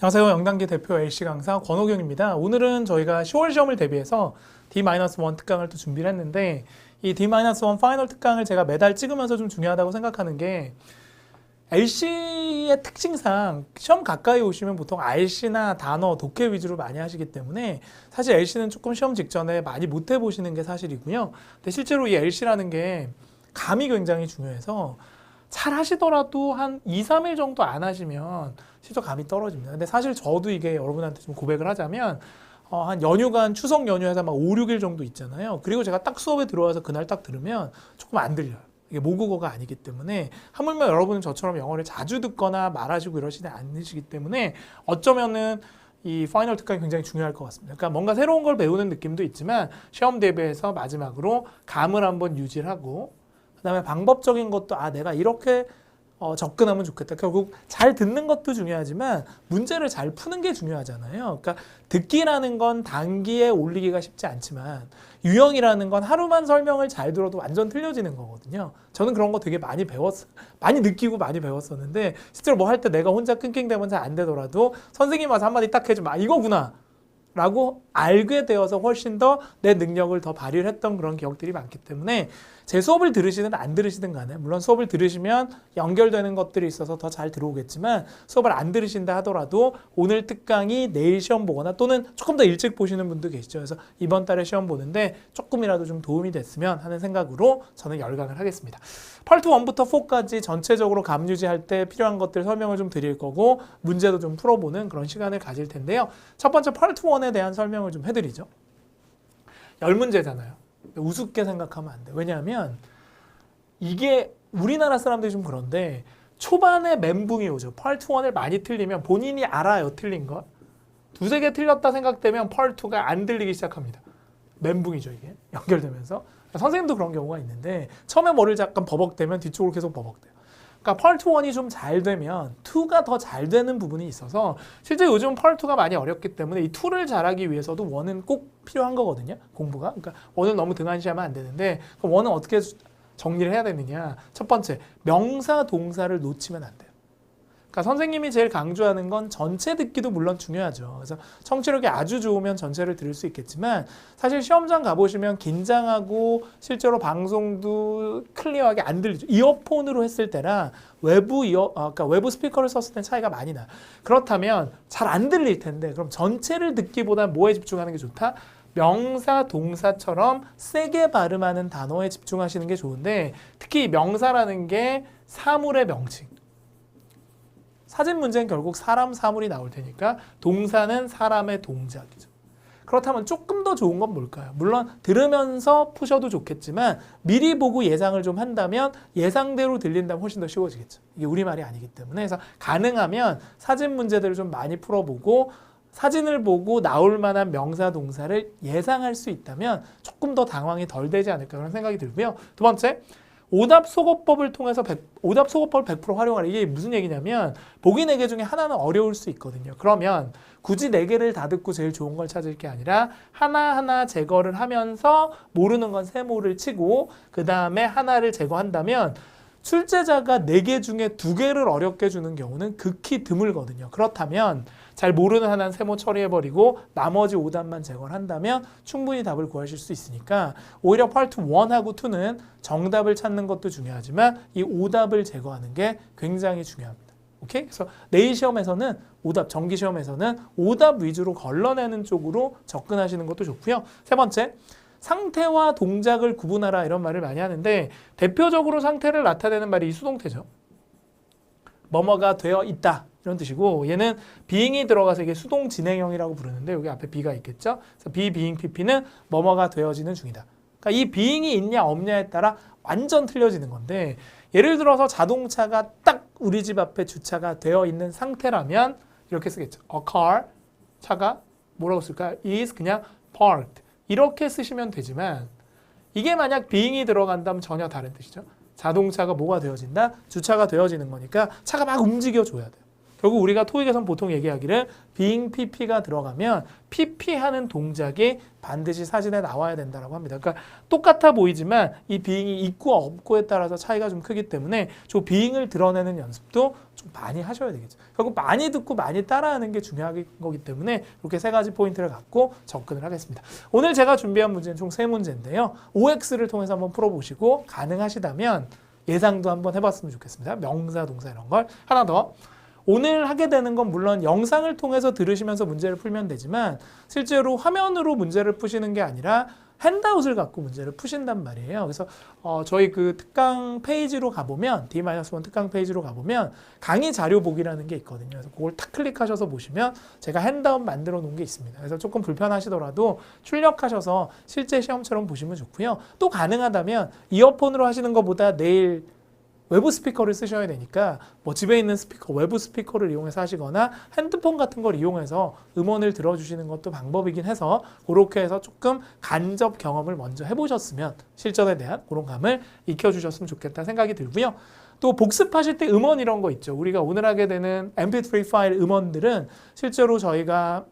양사형 영단기 대표 LC 강사 권호경입니다. 오늘은 저희가 10월 시험을 대비해서 D-1 특강을 또 준비를 했는데 이 D-1 파이널 특강을 제가 매달 찍으면서 좀 중요하다고 생각하는 게 LC의 특징상 시험 가까이 오시면 보통 RC나 단어, 독해 위주로 많이 하시기 때문에 사실 LC는 조금 시험 직전에 많이 못 해보시는 게 사실이고요. 근데 실제로 이 LC라는 게 감이 굉장히 중요해서 잘 하시더라도 한 2, 3일 정도 안 하시면 실제 감이 떨어집니다. 근데 사실 저도 이게 여러분한테 좀 고백을 하자면 한 연휴가 한 추석 연휴에서 막 5, 6일 정도 있잖아요. 그리고 제가 딱 수업에 들어와서 그날 딱 들으면 조금 안 들려요. 이게 모국어가 아니기 때문에 하물며 여러분은 저처럼 영어를 자주 듣거나 말하시고 이러시지 않으시기 때문에 어쩌면은 이 파이널 특강이 굉장히 중요할 것 같습니다. 그러니까 뭔가 새로운 걸 배우는 느낌도 있지만 시험 대비해서 마지막으로 감을 한번 유지를 하고 그다음에 방법적인 것도 내가 이렇게 접근하면 좋겠다. 결국 잘 듣는 것도 중요하지만 문제를 잘 푸는 게 중요하잖아요. 그러니까 듣기라는 건 단기에 올리기가 쉽지 않지만 유형이라는 건 하루만 설명을 잘 들어도 완전 틀려지는 거거든요. 저는 그런 거 되게 많이 많이 느끼고 많이 배웠었는데 실제로 뭐 할 때 내가 혼자 끙끙대면 잘 안 되더라도 선생님 와서 한마디 딱 해주면 이거구나 라고 알게 되어서 훨씬 더 내 능력을 더 발휘를 했던 그런 기억들이 많기 때문에 제 수업을 들으시든 안 들으시든 간에 물론 수업을 들으시면 연결되는 것들이 있어서 더 잘 들어오겠지만 수업을 안 들으신다 하더라도 오늘 특강이 내일 시험 보거나 또는 조금 더 일찍 보시는 분도 계시죠. 그래서 이번 달에 시험 보는데 조금이라도 좀 도움이 됐으면 하는 생각으로 저는 열강을 하겠습니다. 파트 1부터 4까지 전체적으로 감 유지할 때 필요한 것들 설명을 좀 드릴 거고 문제도 좀 풀어보는 그런 시간을 가질 텐데요. 첫 번째 파트 1에 대한 설명을 좀 해드리죠. 10문제잖아요. 우습게 생각하면 안 돼요. 왜냐하면 이게 우리나라 사람들이 좀 그런데 초반에 멘붕이 오죠. 파트 1을 많이 틀리면 본인이 알아요. 틀린 거. 두세 개 틀렸다 생각되면 파트 2가 안 들리기 시작합니다. 멘붕이죠. 이게 연결되면서. 선생님도 그런 경우가 있는데 처음에 머리를 잠깐 버벅대면 뒤쪽으로 계속 버벅대요. 그러니까 파트 1이 좀 잘 되면 2가 더 잘 되는 부분이 있어서 실제 요즘 파트 2가 많이 어렵기 때문에 이 2를 잘하기 위해서도 1은 꼭 필요한 거거든요. 공부가. 그러니까 1을 너무 등한시하면 안 되는데 그럼 1은 어떻게 정리를 해야 되느냐. 첫 번째, 명사, 동사를 놓치면 안 돼요. 그러니까 선생님이 제일 강조하는 건 전체 듣기도 물론 중요하죠. 그래서 청취력이 아주 좋으면 전체를 들을 수 있겠지만 사실 시험장 가보시면 긴장하고 실제로 방송도 클리어하게 안 들리죠. 이어폰으로 했을 때랑 그러니까 외부 스피커를 썼을 때는 차이가 많이 나요. 그렇다면 잘 안 들릴 텐데 그럼 전체를 듣기보다 뭐에 집중하는 게 좋다? 명사, 동사처럼 세게 발음하는 단어에 집중하시는 게 좋은데 특히 명사라는 게 사물의 명칭. 사진 문제는 결국 사람, 사물이 나올 테니까 동사는 사람의 동작이죠. 그렇다면 조금 더 좋은 건 뭘까요? 물론 들으면서 푸셔도 좋겠지만 미리 보고 예상을 좀 한다면 예상대로 들린다면 훨씬 더 쉬워지겠죠. 이게 우리말이 아니기 때문에 그래서 가능하면 사진 문제들을 좀 많이 풀어보고 사진을 보고 나올 만한 명사, 동사를 예상할 수 있다면 조금 더 당황이 덜 되지 않을까 그런 생각이 들고요. 두 번째, 오답 소거법을 통해서 오답 소거법을 100% 활용하라. 이게 무슨 얘기냐면 보기 4개 중에 하나는 어려울 수 있거든요. 그러면 굳이 4개를 다 듣고 제일 좋은 걸 찾을 게 아니라 하나하나 제거를 하면서 모르는 건 세모를 치고 그 다음에 하나를 제거한다면 출제자가 4개 중에 2개를 어렵게 주는 경우는 극히 드물거든요. 그렇다면 잘 모르는 하나는 세모 처리해버리고 나머지 오답만 제거를 한다면 충분히 답을 구하실 수 있으니까 오히려 파트 1하고 2는 정답을 찾는 것도 중요하지만 이 오답을 제거하는 게 굉장히 중요합니다. 오케이? 그래서 내일 시험에서는 정기 시험에서는 오답 위주로 걸러내는 쪽으로 접근하시는 것도 좋고요. 세 번째, 상태와 동작을 구분하라 이런 말을 많이 하는데 대표적으로 상태를 나타내는 말이 이 수동태죠. 뭐뭐가 되어 있다 이런 뜻이고 얘는 being이 들어가서 이게 수동 진행형이라고 부르는데 여기 앞에 be가 있겠죠. 그래서 be, being, pp는 뭐뭐가 되어지는 중이다. 그러니까 이 being이 있냐 없냐에 따라 완전 틀려지는 건데 예를 들어서 자동차가 딱 우리 집 앞에 주차가 되어 있는 상태라면 이렇게 쓰겠죠. A car, 차가 뭐라고 쓸까요? is 그냥 parked. 이렇게 쓰시면 되지만 이게 만약 being이 들어간다면 전혀 다른 뜻이죠. 자동차가 뭐가 되어진다? 주차가 되어지는 거니까 차가 막 움직여줘야 돼요. 결국 우리가 토익에선 보통 얘기하기를 being pp가 들어가면 pp 하는 동작이 반드시 사진에 나와야 된다고 합니다. 그러니까 똑같아 보이지만 이 being이 있고 없고에 따라서 차이가 좀 크기 때문에 저 being을 드러내는 연습도 좀 많이 하셔야 되겠죠. 결국 많이 듣고 많이 따라하는 게 중요한 거기 때문에 이렇게 세 가지 포인트를 갖고 접근을 하겠습니다. 오늘 제가 준비한 문제는 총 3문제인데요. OX를 통해서 한번 풀어보시고 가능하시다면 예상도 한번 해봤으면 좋겠습니다. 명사, 동사 이런 걸. 하나 더. 오늘 하게 되는 건 물론 영상을 통해서 들으시면서 문제를 풀면 되지만 실제로 화면으로 문제를 푸시는 게 아니라 핸드아웃을 갖고 문제를 푸신단 말이에요. 그래서 저희 그 특강 페이지로 가보면 D-1 특강 페이지로 가보면 강의 자료 보기라는 게 있거든요. 그래서 그걸 탁 클릭하셔서 보시면 제가 핸드아웃 만들어 놓은 게 있습니다. 그래서 조금 불편하시더라도 출력하셔서 실제 시험처럼 보시면 좋고요. 또 가능하다면 이어폰으로 하시는 것보다 내일 외부 스피커를 쓰셔야 되니까 뭐 집에 있는 스피커, 외부 스피커를 이용해서 하시거나 핸드폰 같은 걸 이용해서 음원을 들어주시는 것도 방법이긴 해서 그렇게 해서 조금 간접 경험을 먼저 해보셨으면 실전에 대한 그런 감을 익혀주셨으면 좋겠다 생각이 들고요. 또 복습하실 때 음원 이런 거 있죠. 우리가 오늘 하게 되는 mp3 파일 음원들은 실제로 저희가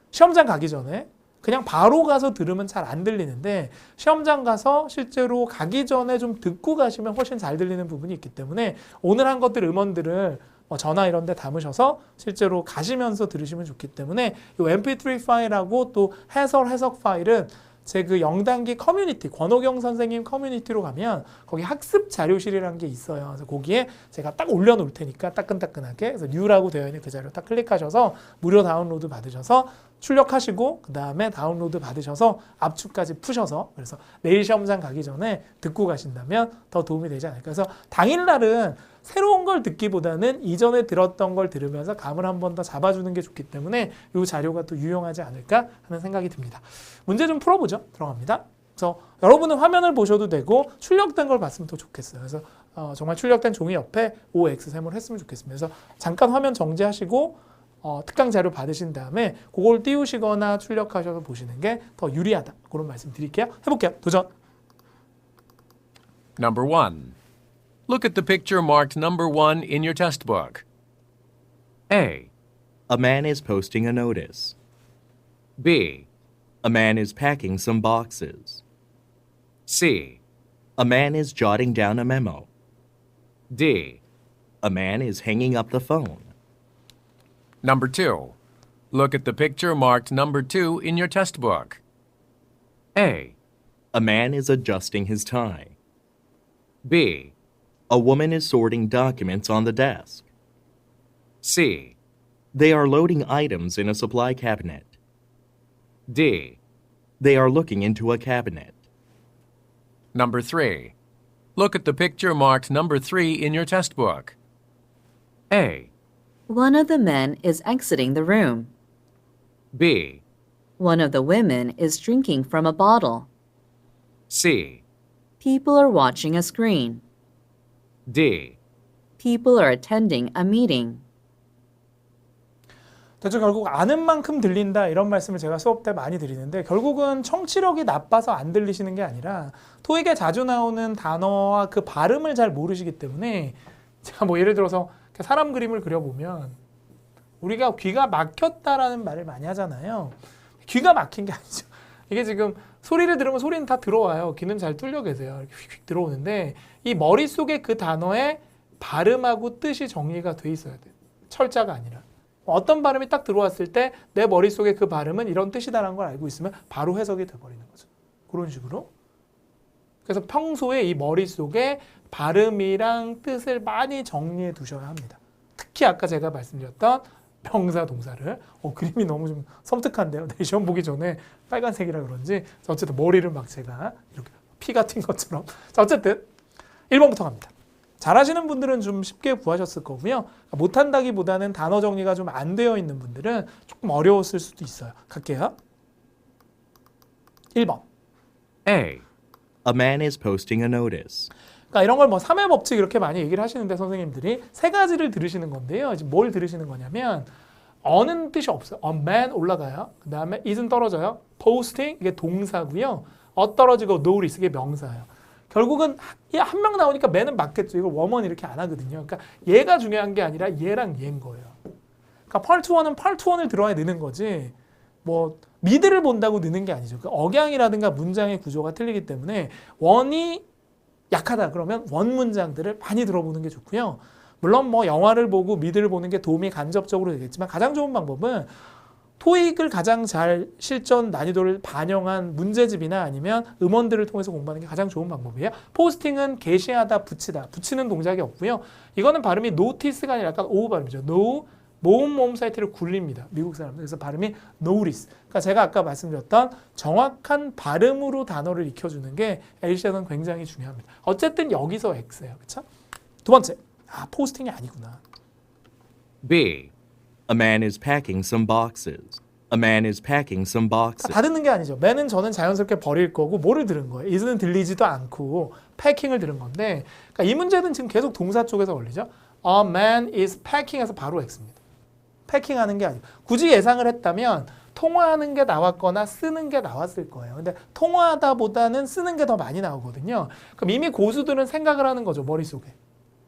시험장 가기 전에 그냥 바로 가서 들으면 잘 안 들리는데 시험장 가서 실제로 가기 전에 좀 듣고 가시면 훨씬 잘 들리는 부분이 있기 때문에 오늘 한 것들 음원들을 전화 이런 데 담으셔서 실제로 가시면서 들으시면 좋기 때문에 이 mp3 파일하고 또 해석 파일은 제 그 영단기 커뮤니티, 권호경 선생님 커뮤니티로 가면 거기 학습 자료실이라는 게 있어요. 그래서 거기에 제가 딱 올려놓을 테니까 따끈따끈하게 그래서 뉴라고 되어 있는 그 자료 딱 클릭하셔서 무료 다운로드 받으셔서 출력하시고 그 다음에 다운로드 받으셔서 압축까지 푸셔서 그래서 내일 시험장 가기 전에 듣고 가신다면 더 도움이 되지 않을까. 그래서 당일날은 새로운 걸 듣기보다는 이전에 들었던 걸 들으면서 감을 한 번 더 잡아주는 게 좋기 때문에 이 자료가 또 유용하지 않을까 하는 생각이 듭니다. 문제 좀 풀어보죠. 들어갑니다. 그래서 여러분은 화면을 보셔도 되고 출력된 걸 봤으면 더 좋겠어요. 그래서 정말 출력된 종이 옆에 OX 세모를 했으면 좋겠습니다. 그래서 잠깐 화면 정지하시고 특강 자료 받으신 다음에 그걸 띄우시거나 출력하셔서 보시는 게 더 유리하다. 그런 말씀 드릴게요. 해볼게요. 도전. Number 1. Look at the picture marked number 1 in your test book. A. A man is posting a notice. B. A man is packing some boxes. C. A man is jotting down a memo. D. A man is hanging up the phone. Number 2. Look at the picture marked number 2 in your test book. A. A man is adjusting his tie. B. A woman is sorting documents on the desk. C. They are loading items in a supply cabinet. D. They are looking into a cabinet. Number 3. Look at the picture marked number 3 in your test book. A. One of the men is exiting the room. B. One of the women is drinking from a bottle. C. People are watching a screen. D. People are attending a meeting. 대충 결국 아는 만큼 들린다 이런 말씀을 제가 수업 때 많이 드리는데 결국은 청취력이 나빠서 안 들리시는 게 아니라 토익에 자주 나오는 단어와 그 발음을 잘 모르시기 때문에 제가 뭐 예를 들어서 사람 그림을 그려보면 우리가 귀가 막혔다라는 말을 많이 하잖아요. 귀가 막힌 게 아니죠. 이게 지금 소리를 들으면 소리는 다 들어와요. 귀는 잘 뚫려 계세요. 이렇게 휙휙 들어오는데 이 머릿속에 그 단어의 발음하고 뜻이 정리가 돼 있어야 돼요. 철자가 아니라. 어떤 발음이 딱 들어왔을 때 내 머릿속에 그 발음은 이런 뜻이다라는 걸 알고 있으면 바로 해석이 돼버리는 거죠. 그런 식으로. 그래서 평소에 이 머릿속에 발음이랑 뜻을 많이 정리해 두셔야 합니다. 특히 아까 제가 말씀드렸던 명사, 동사를. 그림이 너무 좀 섬뜩한데요. 내 시험 보기 전에 빨간색이라 그런지. 어쨌든 머리를 막 제가 이렇게 피 같은 것처럼. 자, 어쨌든 1번부터 갑니다. 잘하시는 분들은 좀 쉽게 구하셨을 거고요. 못한다기보다는 단어 정리가 좀 안 되어 있는 분들은 조금 어려웠을 수도 있어요. 갈게요. 1번. A. A man is posting a notice. 그러니까 이런 걸 뭐 3회 법칙 이렇게 많이 얘기를 하시는데 선생님들이 세 가지를 들으시는 건데요. 지금 뭘 들으시는 거냐면 어는 뜻이 없어요. A man 올라가요. 그 다음에 is는 떨어져요. posting 이게 동사고요. 떨어지고 notice 이게 명사예요. 결국은 한 명 나오니까 맨은 맞겠죠. 이걸 워먼 이렇게 안 하거든요. 그러니까 얘가 중요한 게 아니라 얘랑 얘인 거예요. 그러니까 파트 1은 파트 1을 들어야 느는 거지. 뭐 미드를 본다고 느는 게 아니죠. 그 억양이라든가 문장의 구조가 틀리기 때문에 원이 약하다 그러면 원 문장들을 많이 들어보는 게 좋고요. 물론 뭐 영화를 보고 미드를 보는 게 도움이 간접적으로 되겠지만 가장 좋은 방법은 토익을 가장 잘 실전 난이도를 반영한 문제집이나 아니면 음원들을 통해서 공부하는 게 가장 좋은 방법이에요. 포스팅은 게시하다, 붙이다. 붙이는 동작이 없고요. 이거는 발음이 노티스가 아니라 약간 오우 발음이죠. 노우, 모음 사이트를 굴립니다. 미국 사람들. 그래서 발음이 notice. 그러니까 제가 아까 말씀드렸던 정확한 발음으로 단어를 익혀주는 게 엘시아는 굉장히 중요합니다. 어쨌든 여기서 X예요. 그렇죠? 두 번째. 포스팅이 아니구나. B. A man is packing some boxes. A man is packing some boxes. 다 듣는 게 아니죠. man은 저는 자연스럽게 버릴 거고 뭐를 들은 거예요? is는 들리지도 않고 패킹을 들은 건데 그러니까 이 문제는 지금 계속 동사 쪽에서 걸리죠. A man is packing에서 바로 X입니다. 패킹하는 게 아니고 굳이 예상을 했다면 통화하는 게 나왔거나 쓰는 게 나왔을 거예요. 근데 통화하다보다는 쓰는 게 더 많이 나오거든요. 그럼 이미 고수들은 생각을 하는 거죠. 머릿속에.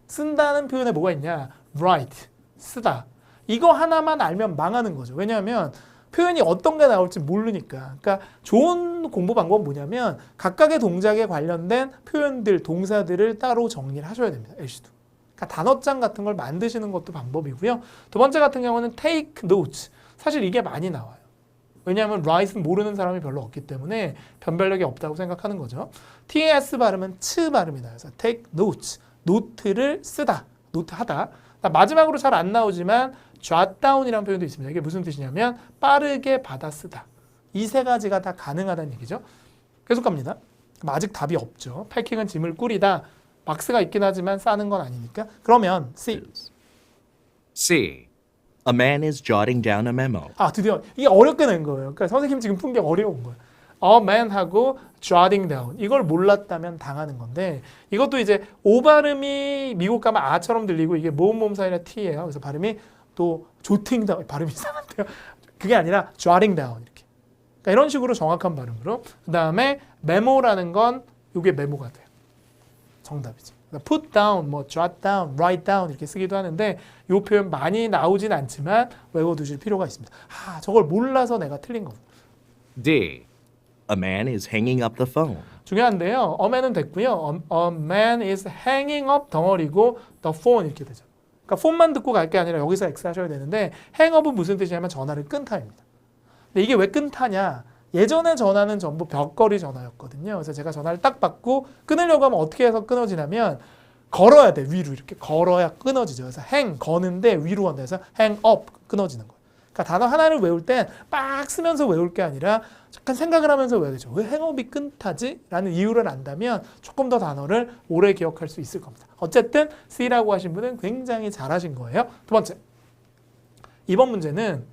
쓴다는 표현에 뭐가 있냐? write, 쓰다. 이거 하나만 알면 망하는 거죠. 왜냐하면 표현이 어떤 게 나올지 모르니까. 그러니까 좋은 공부 방법은 뭐냐면 각각의 동작에 관련된 표현들, 동사들을 따로 정리를 하셔야 됩니다. LC도. 그러니까 단어장 같은 걸 만드시는 것도 방법이고요. 두 번째 같은 경우는 take notes. 사실 이게 많이 나와요. 왜냐하면 write는 모르는 사람이 별로 없기 때문에 변별력이 없다고 생각하는 거죠. TS 발음은 츠 발음이다. 그래서 take notes. 노트를 쓰다. 노트하다. 마지막으로 잘 안 나오지만 jot down이라는 표현도 있습니다. 이게 무슨 뜻이냐면 빠르게 받아 쓰다. 이 세 가지가 다 가능하다는 얘기죠. 계속 갑니다. 아직 답이 없죠. 패킹은 짐을 꾸리다. 박스가 있긴 하지만 싸는 건 아니니까. 그러면 C. C. A man is jotting down a memo. 드디어 이게 어렵게 낸 거예요. 그러니까 선생님 지금 푼 게 어려운 거예요. A man 하고 jotting down. 이걸 몰랐다면 당하는 건데 이것도 이제 오 발음이 미국 가면 아처럼 들리고 이게 모음 사이라 T예요. 그래서 발음이 또 jotting down. 발음이 이상한데요. 그게 아니라 jotting down 이렇게. 그러니까 이런 식으로 정확한 발음으로. 그 다음에 메모라는 건 이게 메모가 돼요. 정답이죠. put down, 뭐 jot down, write down 이렇게 쓰기도 하는데 이 표현 많이 나오진 않지만 외워두실 필요가 있습니다. 저걸 몰라서 내가 틀린 거고. D. A man is hanging up the phone. 중요한데요. a man은 됐고요. A man is hanging up 덩어리고 the phone 이렇게 되죠. 그러니까 폰만 듣고 갈 게 아니라 여기서 X 하셔야 되는데 hang up은 무슨 뜻이냐면 전화를 끊다입니다. 근데 이게 왜 끊다냐? 예전에 전화는 전부 벽걸이 전화였거든요. 그래서 제가 전화를 딱 받고 끊으려고 하면 어떻게 해서 끊어지냐면 걸어야 돼. 위로 이렇게 걸어야 끊어지죠. 그래서 hang 거는데 위로 간다 해서 hang up 끊어지는 거예요. 그러니까 단어 하나를 외울 땐 빡 쓰면서 외울 게 아니라 잠깐 생각을 하면서 외워야 되죠. 왜 hang up이 끊타지? 라는 이유를 안다면 조금 더 단어를 오래 기억할 수 있을 겁니다. 어쨌든 C라고 하신 분은 굉장히 잘하신 거예요. 두 번째. 이번 문제는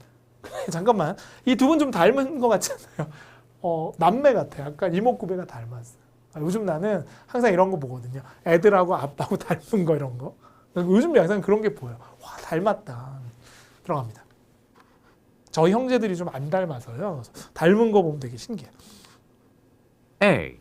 잠깐만 이 두 분 좀 닮은 것 같지 않아요? 남매 같아요. 약간 이목구비가 닮았어요. 요즘 나는 항상 이런 거 보거든요. 애들하고 아빠하고 닮은 거 이런 거. 요즘 영상 그런 게 보여요. 와 닮았다. 들어갑니다. 저희 형제들이 좀 안 닮아서요. 닮은 거 보면 되게 신기해요. A.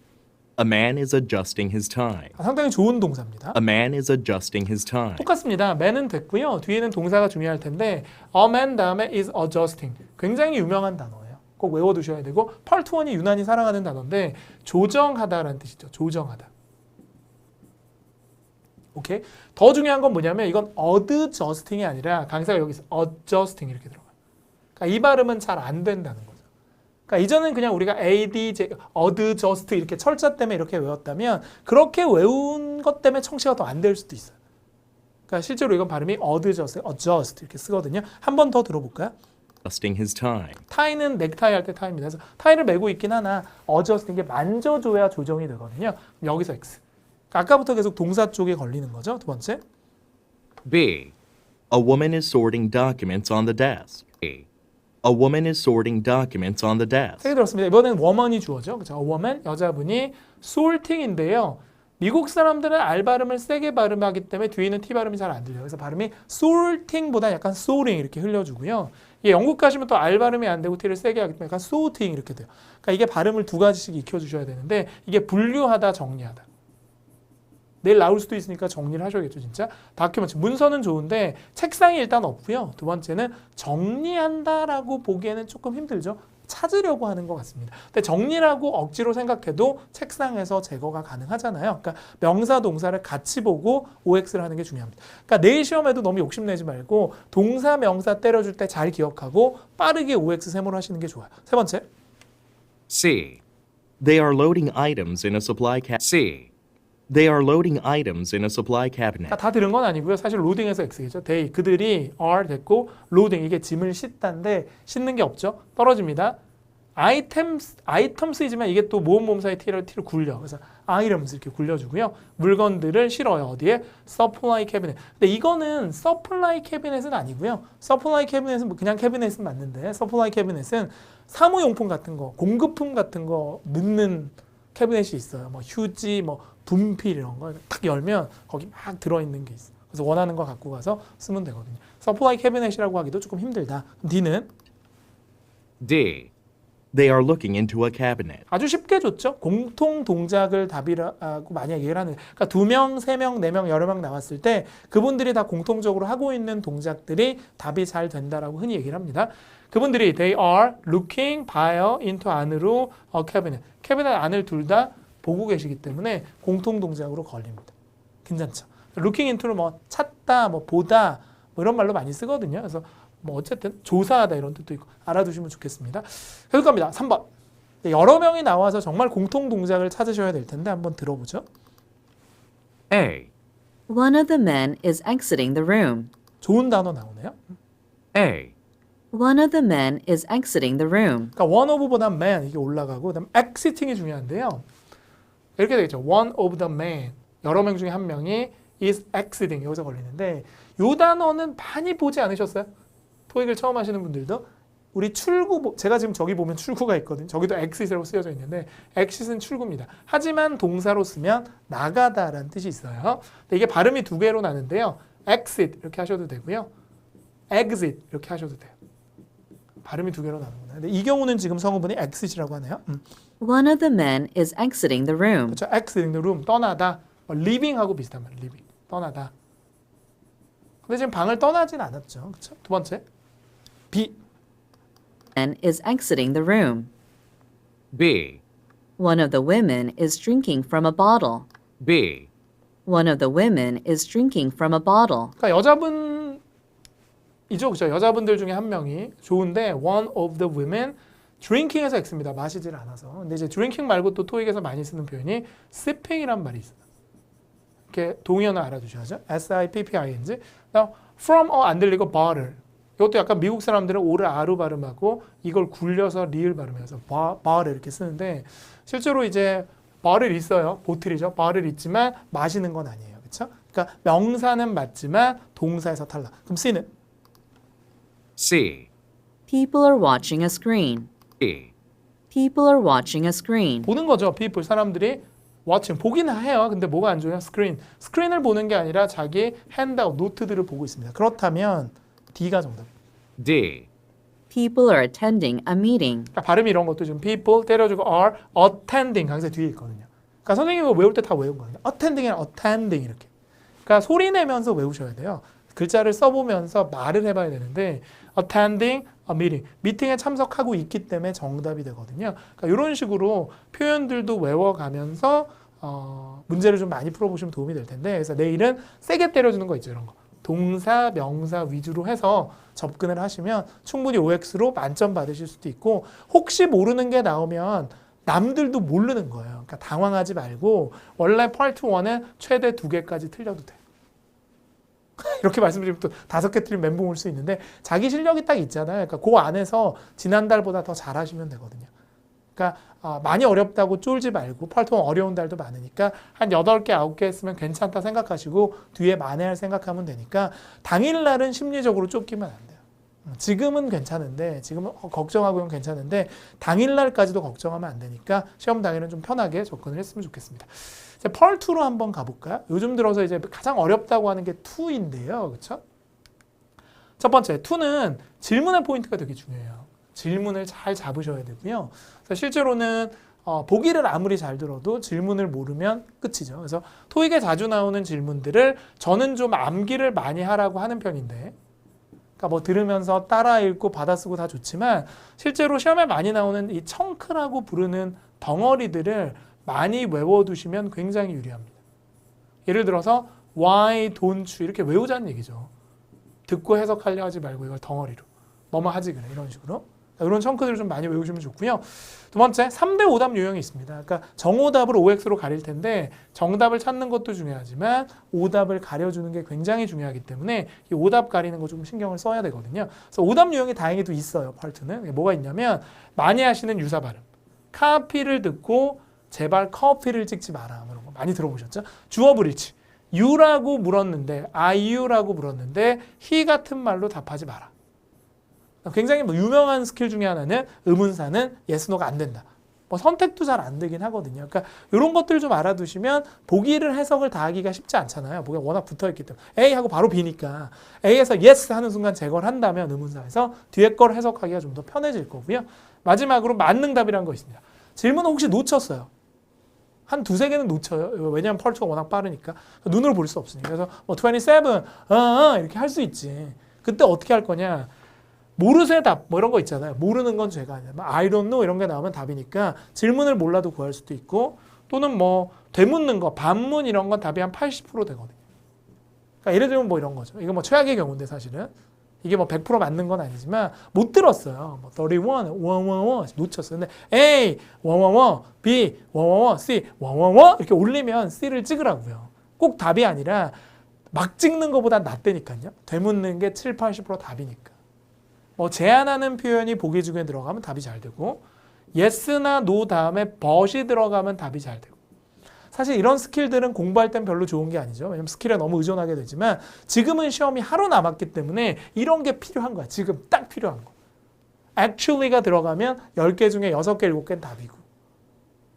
A man is adjusting his time. 상당히 좋은 동사입니다. A man is adjusting his time. 똑같습니다. man은 됐고요. 뒤에는 동사가 중요할 텐데 a man 다음에 is adjusting. 굉장히 유명한 단어예요. 꼭 외워두셔야 되고 part 1이 유난히 사랑하는 단어인데 조정하다라는 뜻이죠. 조정하다. 오케이. 더 중요한 건 뭐냐면 이건 adjusting이 아니라 강사가 여기서 adjusting 이렇게 들어가요. 그러니까 이 발음은 잘 안 된다는 거죠. 그러니까 이전은 그냥 우리가 adj, adjust 이렇게 철자 때문에 이렇게 외웠다면 그렇게 외운 것 때문에 청취가 더 안 될 수도 있어요. 그러니까 실제로 이건 발음이 adjust 이렇게 쓰거든요. 한 번 더 들어볼까요? Adjusting his time. 타이는 넥타이 할 때 타이입니다. 그래서 타이를 매고 있긴 하나 adjust 이게 만져줘야 조정이 되거든요. 여기서 X. 그러니까 아까부터 계속 동사 쪽에 걸리는 거죠. 두 번째. B. A woman is sorting documents on the desk. A. A woman is sorting documents on the desk. 세 개 들었습니다. 이번엔 woman이 주어죠. 그렇죠? woman, 여자분이 sorting인데요. 미국 사람들은 R 발음을 세게 발음하기 때문에 뒤에 있는 T 발음이 잘 안 들려요. 그래서 발음이 sorting보다 약간 sorting 이렇게 흘려주고요. 이게 영국 가시면 또 R 발음이 안 되고 T를 세게 하기 때문에 약간 sorting 이렇게 돼요. 그러니까 이게 발음을 두 가지씩 익혀주셔야 되는데 이게 분류하다, 정리하다. 내일 나올 수도 있으니까 정리를 하셔야겠죠, 진짜. 다큐멘트 문서는 좋은데 책상이 일단 없고요. 두 번째는 정리한다라고 보기에는 조금 힘들죠. 찾으려고 하는 것 같습니다. 근데 정리라고 억지로 생각해도 책상에서 제거가 가능하잖아요. 그러니까 명사, 동사를 같이 보고 OX를 하는 게 중요합니다. 그러니까 내일 시험에도 너무 욕심내지 말고 동사, 명사 때려줄 때 잘 기억하고 빠르게 OX 세모를 하시는 게 좋아요. 세 번째. C. They are loading items in a supply C. They are loading items in a supply cabinet. 다 들은 건 아니고요. 사실 로딩에서 X겠죠. they, 그들이 are 됐고 loading, 이게 짐을 싣다인데 싣는 게 없죠. 떨어집니다. items이지만 이게 또 모음사의 t를 굴려. 그래서 items 이렇게 굴려주고요. 물건들을 실어요. 어디에? supply cabinet. 근데 이거는 supply cabinet은 아니고요. supply cabinet은 뭐 그냥 캐비넷은 맞는데 supply cabinet은 사무용품 같은 거, 공급품 같은 거 넣는 캐비넷이 있어요. 뭐 휴지, 뭐 분필 이런 거 딱 열면 거기 막 들어있는 게 있어요. 그래서 원하는 거 갖고 가서 쓰면 되거든요. 서플라이 캐비넷이라고 하기도 조금 힘들다. D는 D. They are looking into a cabinet. 아주 쉽게 줬죠. 공통 동작을 답이라고 많이 얘기를 하는. 그러니까 2명, 3명, 4명, 여러 명 나왔을 때 그분들이 다 공통적으로 하고 있는 동작들이 답이 잘 된다라고 흔히 얘기를 합니다. 그분들이 they are looking, 봐요, into 안으로 cabinet. 캐비넷 안을 둘 다 보고 계시기 때문에 공통 동작으로 걸립니다. 괜찮죠? looking into를 뭐 찾다, 뭐 보다 뭐 이런 말로 많이 쓰거든요. 그래서 뭐 어쨌든 조사하다 이런 뜻도 있고 알아두시면 좋겠습니다. 계속 갑니다. 3번. 여러 명이 나와서 정말 공통 동작을 찾으셔야 될 텐데 한번 들어보죠. A. One of the men is exiting the room. 좋은 단어 나오네요. A. One of the men is exiting the room. 그러니까 one of보다 man 이게 올라가고 그다음 exiting이 중요한데요. 이렇게 되겠죠. one of the men. 여러 명 중에 한 명이 is exiting 여기서 걸리는데 이 단어는 많이 보지 않으셨어요? 토익을 처음 하시는 분들도 우리 출구, 제가 지금 저기 보면 출구가 있거든요. 저기도 exit이라고 쓰여져 있는데 exit은 출구입니다. 하지만 동사로 쓰면 나가다라는 뜻이 있어요. 근데 이게 발음이 두 개로 나는데요. exit 이렇게 하셔도 되고요. exit 이렇게 하셔도 돼요. 발음이 두 개로 나는구나. 근데 이 경우는 지금 성우분이 exit이라고 하네요. One of the men is exiting the room. 그렇죠. exiting the room, 떠나다. leaving하고 비슷한 말, leaving, 떠나다. 근데 지금 방을 떠나진 않았죠. 그렇죠? 두 번째, B. Man is exiting the room. B. One of the women is drinking from a bottle. B. One of the women is drinking from a bottle. 그러니까 여자분이죠, 그렇죠? 여자분들 중에 한 명이 좋은데 one of the women drinking에서 X입니다. 마시질 않아서. 근데 이제 drinking 말고 또 토익에서 많이 쓰는 표현이 sipping이란 말이 있어요. 이렇게 동의어는 알아두셔야죠. S-I-P-P-I-N-G. from 안 들리고 bottle. 이것도 약간 미국 사람들은 오를 아로 발음하고 이걸 굴려서 리을 발음해서 bottle 이렇게 쓰는데 실제로 이제 bottle 있어요. 보틀이죠. bottle 있지만 마시는 건 아니에요. 그렇죠? 그러니까 명사는 맞지만 동사에서 탈락. 그럼 C는 C. People are watching a screen. E. People are watching a screen. 보는 거죠. people 사람들이 watching 보기는 해요. 근데 뭐가 안 좋아요? 스크린을 보는 게 아니라 자기 핸드아웃 노트들을 보고 있습니다. 그렇다면 D가 정답. D. People are attending a meeting. 그러니까 발음이 이런 것도 좀 people 때려주고 are attending 강세 뒤에 있거든요. 그러니까 선생님이 외울 때 다 외운 거예요. attending이랑 attending 이렇게. 그러니까 소리 내면서 외우셔야 돼요. 글자를 써보면서 말을 해봐야 되는데 attending a meeting, 미팅에 참석하고 있기 때문에 정답이 되거든요. 그러니까 이런 식으로 표현들도 외워가면서 문제를 좀 많이 풀어보시면 도움이 될 텐데 그래서 내일은 세게 때려주는 거 있죠. 이런 거. 동사, 명사 위주로 해서 접근을 하시면 충분히 OX로 만점 받으실 수도 있고 혹시 모르는 게 나오면 남들도 모르는 거예요. 그러니까 당황하지 말고 원래 파트 1은 최대 2개까지 틀려도 돼요. 이렇게 말씀드리면 또 5개 틀린 멘붕 올 수 있는데 자기 실력이 딱 있잖아요. 그러니까 그 안에서 지난달보다 더 잘하시면 되거든요. 그러니까 많이 어렵다고 쫄지 말고 파트 1 어려운 달도 많으니까 한 8개, 9개 했으면 괜찮다 생각하시고 뒤에 만회할 생각하면 되니까 당일날은 심리적으로 쫓기면 안 돼요. 지금은 괜찮은데 지금은 걱정하고는 괜찮은데 당일날까지도 걱정하면 안 되니까 시험 당일은 좀 편하게 접근을 했으면 좋겠습니다. 이제 펄 2로 한번 가볼까요? 요즘 들어서 이제 가장 어렵다고 하는 게 2인데요. 그렇죠? 첫 번째 2는 질문의 포인트가 되게 중요해요. 질문을 잘 잡으셔야 되고요. 그래서 실제로는 보기를 아무리 잘 들어도 질문을 모르면 끝이죠. 그래서 토익에 자주 나오는 질문들을 저는 좀 암기를 많이 하라고 하는 편인데, 그러니까 뭐 들으면서 따라 읽고 받아쓰고 다 좋지만 실제로 시험에 많이 나오는 이 청크라고 부르는 덩어리들을 많이 외워두시면 굉장히 유리합니다. 예를 들어서 why don't you 이렇게 외우자는 얘기죠. 듣고 해석하려 하지 말고 이걸 덩어리로 뭐뭐 하지 그래 이런 식으로 이런 청크들을 좀 많이 외우시면 좋고요. 두 번째 3대 오답 유형이 있습니다. 그러니까 정오답을 OX로 가릴 텐데 정답을 찾는 것도 중요하지만 오답을 가려주는 게 굉장히 중요하기 때문에 이 오답 가리는 거 좀 신경을 써야 되거든요. 그래서 오답 유형이 다행히도 있어요. 파트는 뭐가 있냐면 많이 하시는 유사 발음 카피를 듣고 제발 커피를 찍지 마라 이런 거 많이 들어보셨죠? 주어 불일치 you라고 물었는데 are you라고 물었는데 he 같은 말로 답하지 마라. 굉장히 뭐 유명한 스킬 중에 하나는 의문사는 yes, no가 안 된다. 뭐 선택도 잘 안 되긴 하거든요. 그러니까 이런 것들 좀 알아두시면 보기를 해석을 다 하기가 쉽지 않잖아요. 보기가 워낙 붙어있기 때문에 A 하고 바로 B니까 A에서 yes 하는 순간 제거를 한다면 의문사에서 뒤에 걸 해석하기가 좀 더 편해질 거고요. 마지막으로 만능답이라는 거 있습니다. 질문을 혹시 놓쳤어요. 한 두세 개는 놓쳐요. 왜냐하면 펄트가 워낙 빠르니까. 눈으로 볼 수 없으니까. 그래서 뭐 27, 이렇게 할 수 있지. 그때 어떻게 할 거냐. 모르쇠 답, 뭐 이런 거 있잖아요. 모르는 건 죄가 아니야. I don't know 이런 게 나오면 답이니까 질문을 몰라도 구할 수도 있고 또는 뭐 되묻는 거, 반문 이런 건 답이 한 80% 되거든요. 그러니까 예를 들면 뭐 이런 거죠. 이거 뭐 최악의 경우인데 사실은. 이게 뭐 100% 맞는 건 아니지만 못 들었어요. 뭐 31, 111 놓쳤어요. 근데 A, 111, B, 111, C, 111 이렇게 올리면 C를 찍으라고요. 꼭 답이 아니라 막 찍는 것보다 낫다니까요. 되묻는 게 7, 80% 답이니까. 뭐 제안하는 표현이 보기 중에 들어가면 답이 잘 되고 yes나 no 다음에 but이 들어가면 답이 잘 되고 사실 이런 스킬들은 공부할 땐 별로 좋은 게 아니죠. 왜냐면 스킬에 너무 의존하게 되지만 지금은 시험이 하루 남았기 때문에 이런 게 필요한 거야. 지금 딱 필요한 거. actually가 들어가면 10개 중에 6개, 7개는 답이고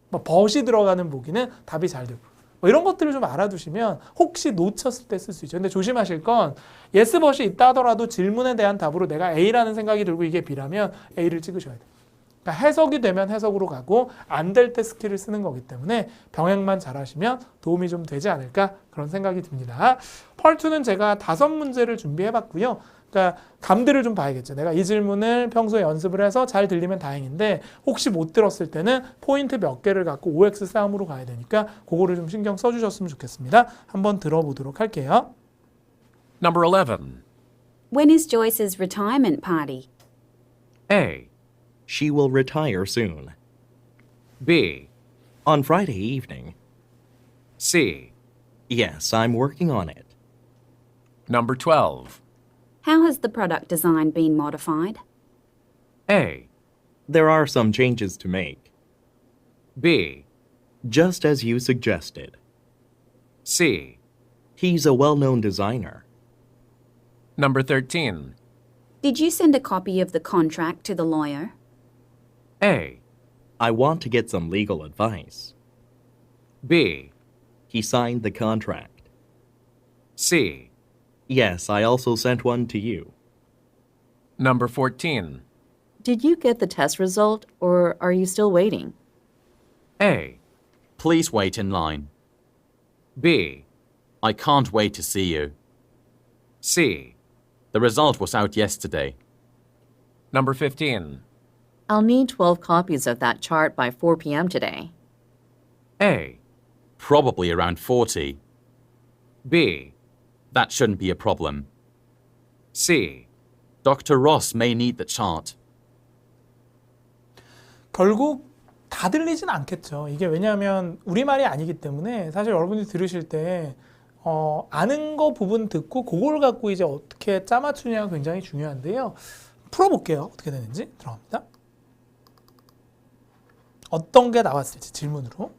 뭐 but이 들어가는 보기는 답이 잘 되고 뭐 이런 것들을 좀 알아두시면 혹시 놓쳤을 때 쓸 수 있죠. 근데 조심하실 건 yes, but이 있다 하더라도 질문에 대한 답으로 내가 A라는 생각이 들고 이게 B라면 A를 찍으셔야 돼요. 그러니까 해석이 되면 해석으로 가고 안 될 때 스킬을 쓰는 거기 때문에 병행만 잘하시면 도움이 좀 되지 않을까 그런 생각이 듭니다. 펄2는 제가 5문제를 준비해봤고요. 그러니까 감들을 좀 봐야겠죠. 내가 이 질문을 평소에 연습을 해서 잘 들리면 다행인데 혹시 못 들었을 때는 포인트 몇 개를 갖고 OX 싸움으로 가야 되니까 그거를 좀 신경 써주셨으면 좋겠습니다. 한번 들어보도록 할게요. Number 11. When is Joyce's retirement party? A. She will retire soon. B. On Friday evening. C. Yes, I'm working on it. Number 12. How has the product design been modified? A. There are some changes to make. B. Just as you suggested. C. He's a well-known designer. Number 13. Did you send a copy of the contract to the lawyer? A. I want to get some legal advice. B. He signed the contract. C. Yes, I also sent one to you. Number 14. Did you get the test result or are you still waiting? A. Please wait in line. B. I can't wait to see you. C. The result was out yesterday. Number 15. I'll need 12 copies of that chart by 4 p.m. today. A. Probably around 40. B. That shouldn't be a problem. C. Dr. Ross may need the chart. 결국 다 들리진 않겠죠. 이게 왜냐하면 우리말이 아니기 때문에 사실 여러분들이 들으실 때 아는 거 부분 듣고 그걸 갖고 이제 어떻게 짜맞추냐가 굉장히 중요한데요. 풀어볼게요. 어떻게 되는지 들어갑니다. 어떤 게 나왔을지 질문으로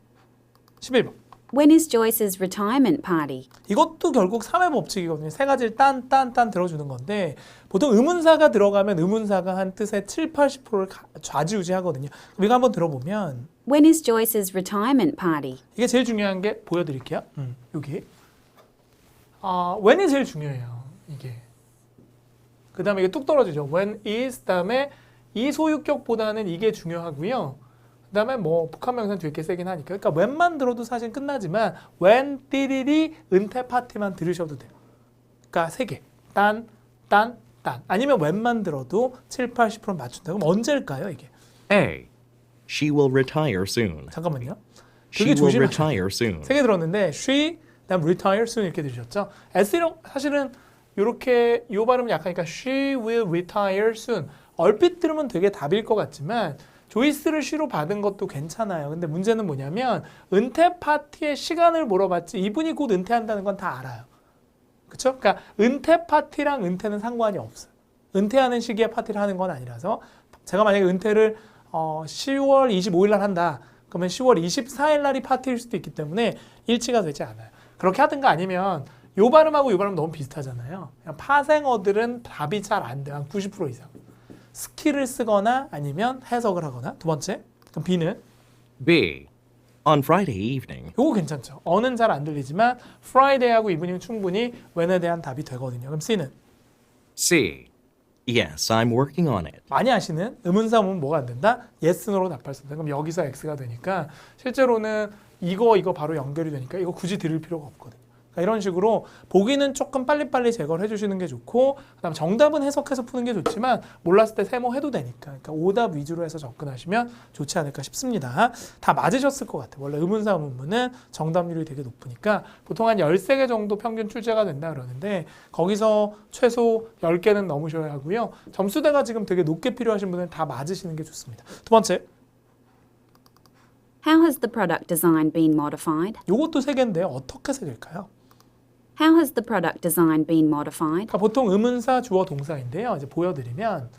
11번. When is Joyce's retirement party? 이것도 결국 3회 법칙이거든요. 세 가지를 딴 들어주는 건데 보통 의문사가 들어가면 의문사가 한 뜻의 7, 80%를 좌지우지하거든요. 그럼 이거 한번 들어보면 When is Joyce's retirement party? 이게 제일 중요한 게 보여드릴게요. 여기 when이 제일 중요해요. 이게 그 다음에 이게 뚝 떨어지죠. when is 다음에 이 소유격보다는 이게 중요하고요. 그다음에 뭐 복합명사 뒤에 게 세긴 하니까. 그러니까 when만 들어도 사실 끝나지만 when 띠리리 은퇴 파티만 들으셔도 돼요. 그러니까 3개. 딴. 아니면 when만 들어도 7, 80% 맞춘다. 그럼 언제일까요, 이게? A. She will retire soon. 잠깐만요. She 되게 will 조심하셔야 retire soon. 3개 들었는데 she, 그다음 retire soon 이렇게 들으셨죠? S랑 사실은 이렇게 이 발음이 약하니까 she will retire soon. 얼핏 들으면 되게 답일 것 같지만 조이스를 she로 받은 것도 괜찮아요. 근데 문제는 뭐냐면 은퇴 파티의 시간을 물어봤지 이분이 곧 은퇴한다는 건 다 알아요. 그렇죠? 그러니까 은퇴 파티랑 은퇴는 상관이 없어요. 은퇴하는 시기에 파티를 하는 건 아니라서 제가 만약에 은퇴를 10월 25일 날 한다. 그러면 10월 24일 날이 파티일 수도 있기 때문에 일치가 되지 않아요. 그렇게 하든가 아니면 요 발음하고 요 발음 너무 비슷하잖아요. 그냥 파생어들은 답이 잘 안 돼요. 한 90% 이상. 스킬을 쓰거나 아니면 해석을 하거나. 두 번째. 그럼 B는? B. On Friday evening, 요거 괜찮죠. 어는 잘 안 들리지만 Friday하고 evening은 충분히 when에 대한 답이 되거든요. 그럼 C는? C. yes, I'm working on it. 많이 아시는 의문사 오면 뭐가 안 된다? yes, no로 답할 수 있다. 그럼 여기서 X가 되니까 실제로는 이거 바로 연결이 되니까 이거 굳이 들을 필요가 없거든요. 그러니까 이런 식으로 보기는 조금 빨리빨리 제거를 해주시는 게 좋고 그다음 정답은 해석해서 푸는 게 좋지만 몰랐을 때 세모해도 되니까 그러니까 오답 위주로 해서 접근하시면 좋지 않을까 싶습니다. 다 맞으셨을 것 같아요. 원래 의문사 의문문은 정답률이 되게 높으니까 보통 한 13개 정도 평균 출제가 된다 그러는데 거기서 최소 10개는 넘으셔야 하고요. 점수대가 지금 되게 높게 필요하신 분은 다 맞으시는 게 좋습니다. 두 번째, How has the product design been modified? 요것도 3개인데 어떻게 3개일까요? How has the product design been modified? 그러니까 보통 의문사 주어 동사인데요. 이제 보여드리면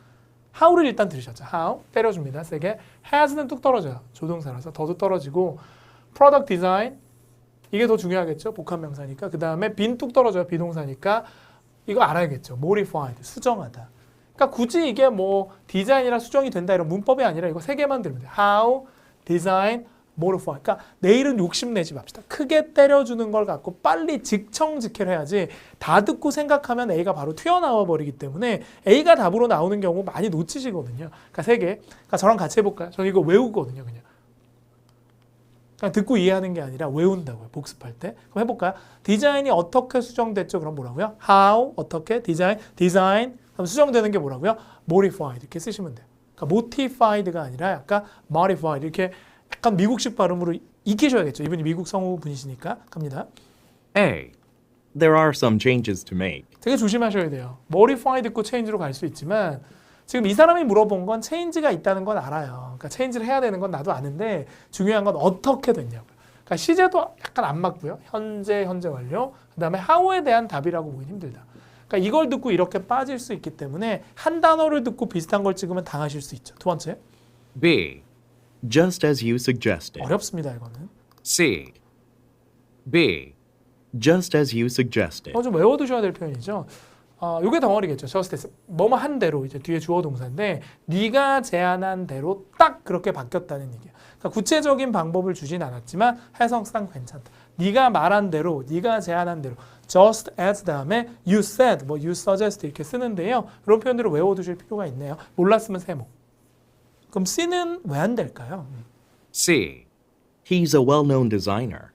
how를 일단 들으셨죠. how 때려줍니다. 세게. has는 뚝 떨어져요. 조동사라서 더도 떨어지고 product design 이게 더 중요하겠죠. 복합명사니까. 그 다음에 been 뚝 떨어져요. 비동사니까 이거 알아야겠죠. modified 수정하다. 그러니까 굳이 이게 뭐 디자인이라 수정이 된다 이런 문법이 아니라 이거 3개만 들으면 돼요. how, design, modify. 그러니까 내일은 욕심내지 맙시다. 크게 때려주는 걸 갖고 빨리 직청직해를 해야지 다 듣고 생각하면 A가 바로 튀어나와 버리기 때문에 A가 답으로 나오는 경우 많이 놓치시거든요. 그러니까 3개. 그러니까 저랑 같이 해볼까요? 저는 이거 외우거든요. 그냥 듣고 이해하는 게 아니라 외운다고요. 복습할 때. 그럼 해볼까요? 디자인이 어떻게 수정됐죠? 그럼 뭐라고요? how, 어떻게, design. 그럼 수정되는 게 뭐라고요? modified. 이렇게 쓰시면 돼요. 그러니까 modified가 아니라 약간 modified. 이렇게 약간 미국식 발음으로 익히셔야겠죠. 이분이 미국 성우 분이시니까. 갑니다. A. There are some changes to make. 되게 조심하셔야 돼요. modified 듣고 change로 갈 수 있지만 지금 이 사람이 물어본 건 change가 있다는 건 알아요. 그러니까 change를 해야 되는 건 나도 아는데 중요한 건 어떻게 됐냐고요. 그러니까 시제도 약간 안 맞고요. 현재 완료. 그다음에 how에 대한 답이라고 보기 힘들다. 그러니까 이걸 듣고 이렇게 빠질 수 있기 때문에 한 단어를 듣고 비슷한 걸 찍으면 당하실 수 있죠. 두 번째. B. Just as you suggested. 어렵습니다, 이거는. C. B. Just as you suggested. 좀 외워두셔야 될 표현이죠. 요게 덩어리겠죠. just as. 뭐뭐 한 대로 이제 뒤에 주어 동사인데 네가 제안한 대로 딱 그렇게 바뀌었다는 얘기야. 그러니까 구체적인 방법을 주진 않았지만 해석상 괜찮다. 네가 말한 대로, 네가 제안한 대로 just as 다음에 you said, 뭐 you suggest 이렇게 쓰는데요. 이런 표현들을 외워두실 필요가 있네요. 몰랐으면 세모. 그럼 C는 왜 안 될까요? C. He's a well-known designer.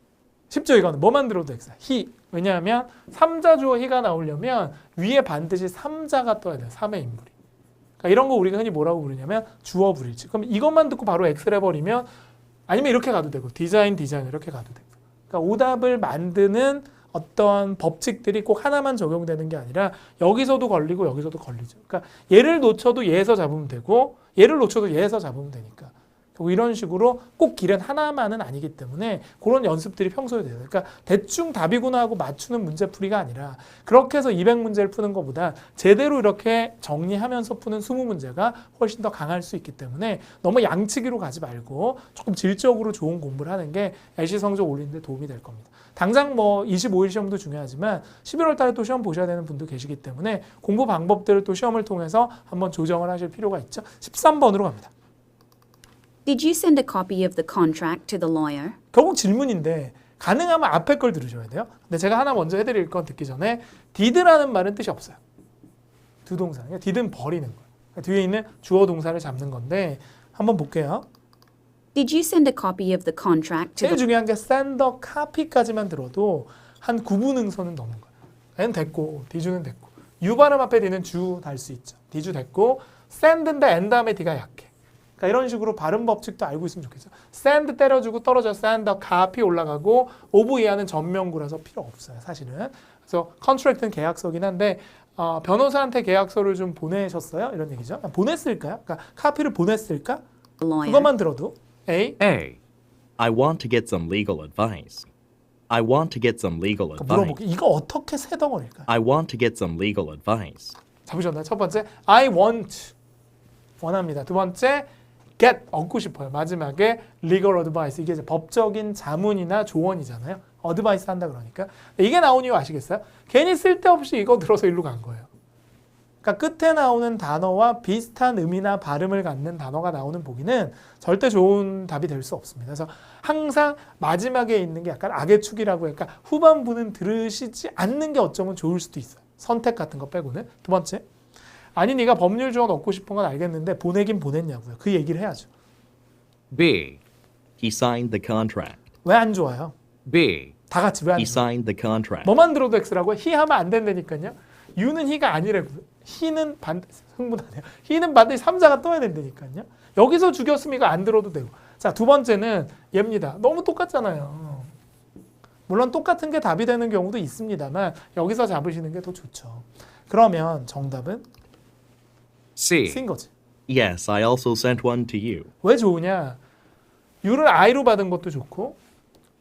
쉽죠, 이거는. 뭐만 들어도 X야. he. 왜냐하면 3자 주어 he가 나오려면 위에 반드시 3자가 떠야 돼요. 3의 인물이. 그러니까 이런 거 우리가 흔히 뭐라고 부르냐면 주어 불일치. 그럼 이것만 듣고 바로 X를 해버리면 아니면 이렇게 가도 되고 디자인 이렇게 가도 되고. 그러니까 오답을 만드는 어떤 법칙들이 꼭 하나만 적용되는 게 아니라 여기서도 걸리고 여기서도 걸리죠. 그러니까 얘를 놓쳐도 얘에서 잡으면 되고 얘를 놓쳐도 얘에서 잡으면 되니까. 이런 식으로 꼭 길은 하나만은 아니기 때문에 그런 연습들이 평소에 돼요. 그러니까 대충 답이구나 하고 맞추는 문제풀이가 아니라 그렇게 해서 200문제를 푸는 것보다 제대로 이렇게 정리하면서 푸는 20문제가 훨씬 더 강할 수 있기 때문에 너무 양치기로 가지 말고 조금 질적으로 좋은 공부를 하는 게 LC 성적 올리는 데 도움이 될 겁니다. 당장 뭐 25일 시험도 중요하지만 11월 달에 또 시험 보셔야 되는 분도 계시기 때문에 공부 방법들을 또 시험을 통해서 한번 조정을 하실 필요가 있죠. 13번으로 갑니다. Did you send a copy of the contract to the lawyer? 결국 질문인데 가능하면 앞에 걸 들으셔야 돼요. 근데 제가 하나 먼저 해드릴 건 듣기 전에 did라는 말은 뜻이 없어요. 두 동사. did는 버리는 거예요. 뒤에 있는 주어 동사를 잡는 건데 한번 볼게요. Did you send a copy of the contract to 제일 the 중요한 게 send a copy까지만 들어도 한 구분응선은 넘는 거예요. N 됐고 D주는 됐고 U 발음 앞에 D는 주 달 수 있죠. D주 됐고 send인데 N 다음에 D가 약해. 그러니까 이런 식으로 발음 법칙도 알고 있으면 좋겠어요. send 때려주고 떨어져 send a copy 올라가고 of 이하는 전명구라서 필요 없어요. 사실은. 그래서 contract는 계약서긴 한데 변호사한테 계약서를 좀 보내셨어요? 이런 얘기죠. 보냈을까요? 그러니까 카피를 보냈을까? lawyer? 그것만 들어도 A A. I want to get some legal advice. I want to get some legal advice. 물어보기. 이거 어떻게 세 덩어리일까요? I want to get some legal advice. 잡으셨나요? 첫 번째 I want 원합니다. 두 번째 get 얻고 싶어요. 마지막에 legal advice 이게 이제 법적인 자문이나 조언이잖아요. advice 한다 그러니까 이게 나온 이유 아시겠어요? 괜히 쓸데없이 이거 들어서 일로 간 거예요. 그러니까 끝에 나오는 단어와 비슷한 의미나 발음을 갖는 단어가 나오는 보기는 절대 좋은 답이 될 수 없습니다. 그래서 항상 마지막에 있는 게 약간 악의 축이라고 약간 후반부는 들으시지 않는 게 어쩌면 좋을 수도 있어요. 선택 같은 거 빼고는. 두 번째, 아니 네가 법률 조언 얻고 싶은 건 알겠는데 보내긴 보냈냐고요. 그 얘기를 해야죠. B. He signed the contract. 왜 안 좋아요? B. 다 같이 왜 안 He 좋아요? signed the contract. 뭐만 들어도 X라고요? he 하면 안 된다니까요. you는 he가 아니라고요. he는 흥분하네요. he는 반드시 3자가 떠야 된다니까요. 여기서 죽였으면 이거 안 들어도 되고. 자, 두 번째는 얘입니다. 너무 똑같잖아요. 물론 똑같은 게 답이 되는 경우도 있습니다만 여기서 잡으시는 게 더 좋죠. 그러면 정답은 C. C인 거지. Yes, I also sent one to you. 왜 좋으냐? U를 I로 받은 것도 좋고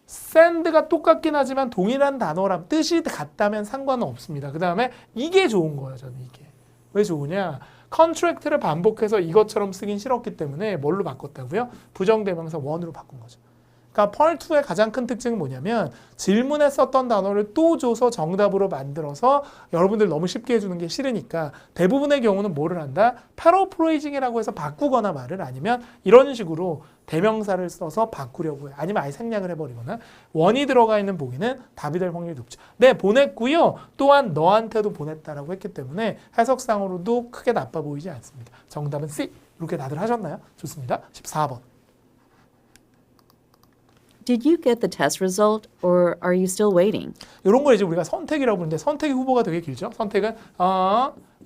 send가 똑같긴 하지만 동일한 단어라 뜻이 같다면 상관은 없습니다. 그 다음에 이게 좋은 거예요. 저는 이게. 왜 좋으냐? 컨트랙트를 반복해서 이것처럼 쓰긴 싫었기 때문에 뭘로 바꿨다고요? 부정대명사 원으로 바꾼 거죠. 그러니까 펄2의 가장 큰 특징은 뭐냐면 질문에 썼던 단어를 또 줘서 정답으로 만들어서 여러분들 너무 쉽게 해주는 게 싫으니까 대부분의 경우는 뭐를 한다? 패러프레이징이라고 해서 바꾸거나 말을 아니면 이런 식으로 대명사를 써서 바꾸려고 해요. 아니면 아예 생략을 해버리거나 원이 들어가 있는 보기는 답이 될 확률이 높죠. 네, 보냈고요. 또한 너한테도 보냈다라고 했기 때문에 해석상으로도 크게 나빠 보이지 않습니다. 정답은 C. 이렇게 다들 하셨나요? 좋습니다. 14번. Did you get the test result or are you still waiting? 이런 걸 이제 우리가 선택이라고 부르는데 선택의 후보가 되게 길죠. 선택은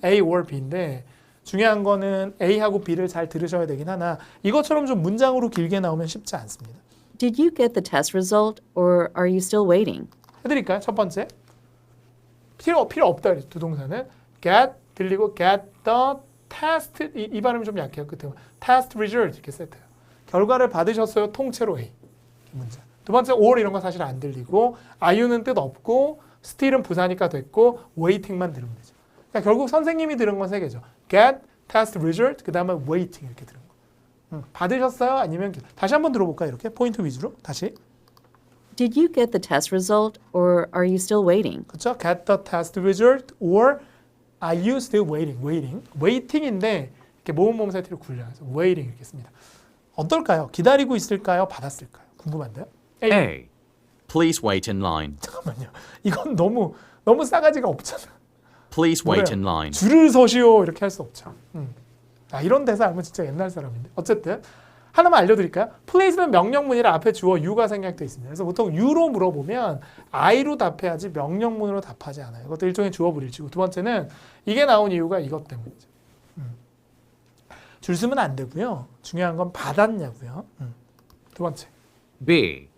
A or B인데 중요한 거는 A하고 B를 잘 들으셔야 되긴 하나 이것처럼 좀 문장으로 길게 나오면 쉽지 않습니다. Did you get the test result or are you still waiting? 해드릴까요? 첫 번째. 필요 없다. 그랬죠. 두 동사는 get 들리고 get the test 이 발음이 좀 약해요. 끝에 test result 이렇게 세트해요. 결과를 받으셨어요. 통째로 A. 문제. 두 번째 or 이런 거 사실 안 들리고 are는 뜻 없고 still은 부사니까 됐고 waiting만 들으면 되죠. 그러니까 결국 선생님이 들은 건 세 개죠. get, test result, 그 다음에 waiting 이렇게 들은 거. 받으셨어요? 아니면 다시 한번 들어볼까요? 이렇게 포인트 위주로 다시. Did you get the test result or are you still waiting? 그렇죠? Get the test result or are you still waiting? waiting인데 이렇게 모음모음사 T로 굴려요. 그래서 waiting 이렇게 씁니다. 어떨까요? 기다리고 있을까요? 받았을까요? 궁금한데요? A. Please wait in line. 잠깐만요. 이건 너무 싸가지가 없잖아. Please wait 뭐래요? in line. 줄을 서시오 이렇게 할 수 없죠. 이런 대사 알면 진짜 옛날 사람인데. 어쨌든 하나만 알려드릴까요? Please는 명령문이라 앞에 주어 you가 생략되어 있습니다. 그래서 보통 you로 물어보면 I로 답해야지 명령문으로 답하지 않아요. 이것도 일종의 주어 불일치고. 두 번째는 이게 나온 이유가 이것 때문이죠. 줄 서면 안 되고요. 중요한 건 받았냐고요. 두 번째. B.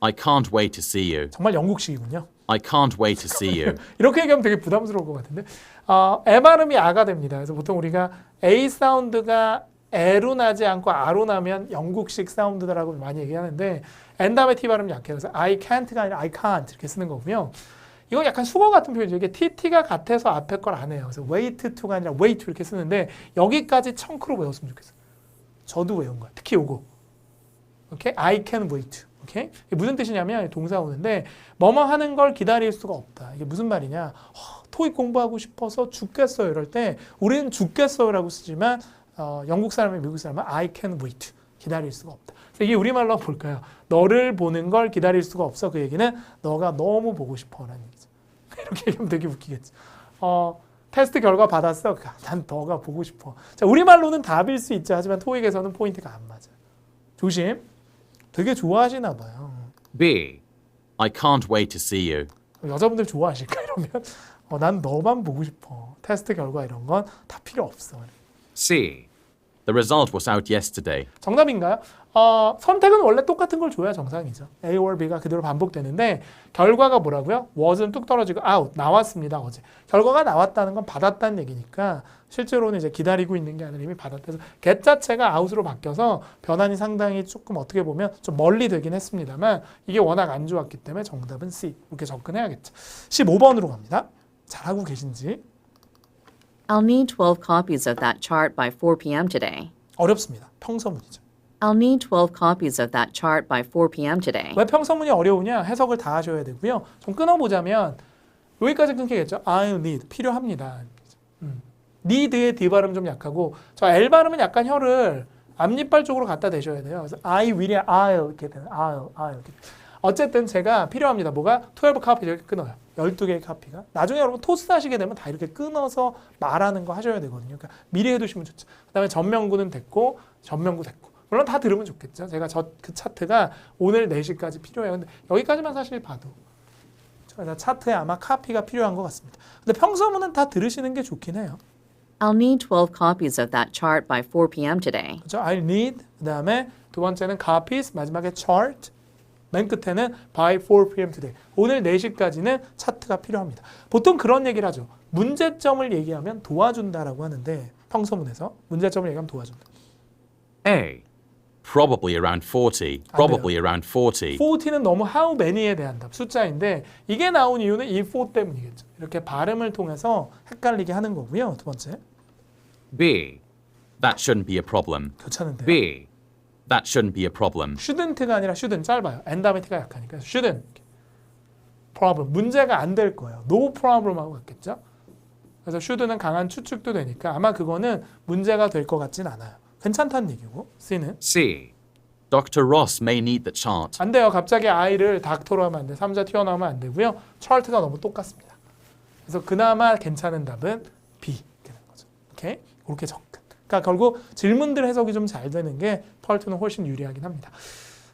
I can't wait to see you. 정말 영국식이군요. I can't wait to see you. 이렇게 얘기하면 되게 부담스러울 것 같은데 에 발음이 아가 됩니다. 그래서 보통 우리가 A 사운드가 에로 나지 않고 아로 나면 영국식 사운드다라고 많이 얘기하는데 N 다음에 T 발음이 약해요. 그래서 I can't가 아니라 I can't 이렇게 쓰는 거고요. 이건 약간 수거 같은 표현이죠. 이게 TT가 같아서 앞에 걸 안 해요. 그래서 wait to가 아니라 wait to 이렇게 쓰는데 여기까지 청크로 외웠으면 좋겠어요. 저도 외운 거야. 특히 요거. 오케이? I can wait. 오케이? 이게 무슨 뜻이냐면 동사 오는데 뭐뭐 하는 걸 기다릴 수가 없다. 이게 무슨 말이냐? 토익 공부하고 싶어서 죽겠어요. 이럴 때 우리는 죽겠어요라고 쓰지만 영국 사람이 미국 사람은 I can wait. 기다릴 수가 없다. 그래서 이게 우리말로 볼까요? 너를 보는 걸 기다릴 수가 없어. 그 얘기는 너가 너무 보고 싶어라는 얘기죠. 이렇게 얘기하면 되게 웃기겠지. 테스트 결과 받았어. 난 너가 보고 싶어. 자, 우리말로는 답일 수 있죠. 하지만 토익에서는 포인트가 안 맞아요. 조심. 되게 좋아하시나 봐요. B. I can't wait to see you. 여자분들 좋아하실까 이러면 난 너만 보고 싶어. 테스트 결과 이런 건 다 필요 없어. C. The result was out yesterday. 정답인가요? 선택은 원래 똑같은 걸 줘야 정상이죠. A or B가 그대로 반복되는데 결과가 뭐라고요? was는 뚝 떨어지고 out 나왔습니다. 어제 결과가 나왔다는 건 받았다는 얘기니까 실제로는 이제 기다리고 있는 게 아니라 이미 받았다서 get 자체가 out으로 바뀌어서 변환이 상당히 조금 어떻게 보면 좀 멀리 되긴 했습니다만 이게 워낙 안 좋았기 때문에 정답은 C 이렇게 접근해야겠죠. 15번으로 갑니다. 잘하고 계신지. I'll need 12 copies of that chart by 4 p.m. today. 어렵습니다. 평서문이죠. I'll need 12 copies of that chart by 4 p.m. today. 왜 평서문이 어려우냐? 해석을 다 하셔야 되고요. 좀 끊어보자면 여기까지 끊기겠죠. I'll need 필요합니다. need의 D 발음 좀 약하고 저 L 발음은 약간 혀를 앞니빨 쪽으로 갖다 대셔야 돼요. 그래서 I will이 I'll 이렇게 되는 I'll 이렇게. 어쨌든 제가 필요합니다. 뭐가 12 카피 이렇게 끊어요. 12개의 카피가. 나중에 여러분 토스 하시게 되면 다 이렇게 끊어서 말하는 거 하셔야 되거든요. 그러니까 미리 해두시면 좋죠. 그 다음에 전명구는 됐고 전명구 됐고. 물론 다 들으면 좋겠죠. 제가 그 차트가 오늘 4시까지 필요해요. 근데 여기까지만 사실 봐도 차트에 아마 카피가 필요한 것 같습니다. 근데 평서문은 다 들으시는 게 좋긴 해요. I'll need 12 copies of that chart by 4 p.m. today. 그렇죠? I'll need 그 다음에 두 번째는 copies 마지막에 chart 맨 끝에는 by 4 p.m. today. 오늘 4시까지는 차트가 필요합니다. 보통 그런 얘기를 하죠. 문제점을 얘기하면 도와준다라고 하는데 평서문에서 문제점을 얘기하면 도와준다. A. Probably around 40. Probably around 40. 40는 너무 how many에 대한 답, 숫자인데 이게 나온 이유는 이 4 때문이겠죠. 이렇게 발음을 통해서 헷갈리게 하는 거고요. 두 번째. B. That shouldn't be a problem. 괜찮은데요. B. That shouldn't be a problem. shouldn't가 아니라 shouldn't 짧아요. 엔다메티가 약하니까 shouldn't problem 문제가 안 될 거예요. no problem 하고 갔겠죠. 그래서 should는 강한 추측도 되니까 아마 그거는 문제가 될 것 같진 않아요. 괜찮다는 얘기고. C는 C. Dr. Ross may need the chart. 안 돼요. 갑자기 I를 닥터로 하면 안 돼. 3자 튀어나오면 안 되고요. 차트가 너무 똑같습니다. 그래서 그나마 괜찮은 답은 B 되는 거죠. 오케이? 그렇게 접근. 그러니까 결국 질문들 해석이 좀 잘 되는 게 펄2는 훨씬 유리하긴 합니다.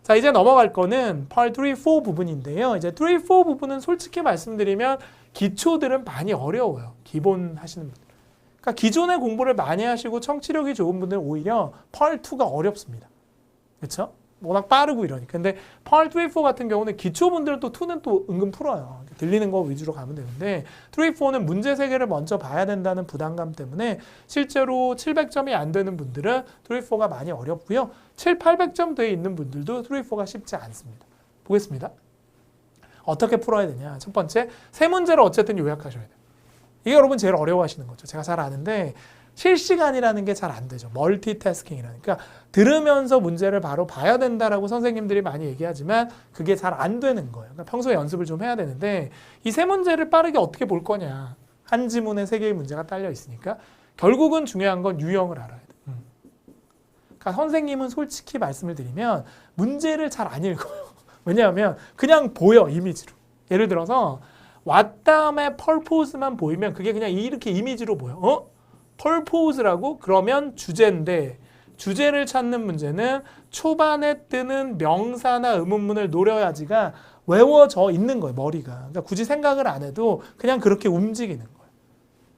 자, 이제 넘어갈 거는 펄 3, 4 부분인데요. 이제 3, 4 부분은 솔직히 말씀드리면 기초들은 많이 어려워요. 기본 하시는 분들. 그러니까 기존에 공부를 많이 하시고 청취력이 좋은 분들은 오히려 펄2가 어렵습니다. 그렇죠? 워낙 빠르고 이러니까. 근데 펄 3, 4 같은 경우는 기초분들은 또 2는 또 은근 풀어요. 들리는 거 위주로 가면 되는데 3, 4는 문제 세계를 먼저 봐야 된다는 부담감 때문에 실제로 700점이 안 되는 분들은 3, 4가 많이 어렵고요. 7, 800점 돼 있는 분들도 3, 4가 쉽지 않습니다. 보겠습니다. 어떻게 풀어야 되냐. 첫 번째, 세 문제를 어쨌든 요약하셔야 돼요. 이게 여러분 제일 어려워하시는 거죠. 제가 잘 아는데 실시간이라는 게 잘 안 되죠. 멀티태스킹이라니까 그러니까 들으면서 문제를 바로 봐야 된다라고 선생님들이 많이 얘기하지만 그게 잘 안 되는 거예요. 그러니까 평소에 연습을 좀 해야 되는데 이 세 문제를 빠르게 어떻게 볼 거냐. 한 지문에 세 개의 문제가 딸려 있으니까 결국은 중요한 건 유형을 알아야 돼. 그러니까 선생님은 솔직히 말씀을 드리면 문제를 잘 안 읽어요. 왜냐하면 그냥 보여 이미지로. 예를 들어서 what 다음에 purpose만 보이면 그게 그냥 이렇게 이미지로 보여. purpose라고? 그러면 주제인데 주제를 찾는 문제는 초반에 뜨는 명사나 의문문을 노려야지가 외워져 있는 거예요. 머리가. 그러니까 굳이 생각을 안 해도 그냥 그렇게 움직이는 거예요.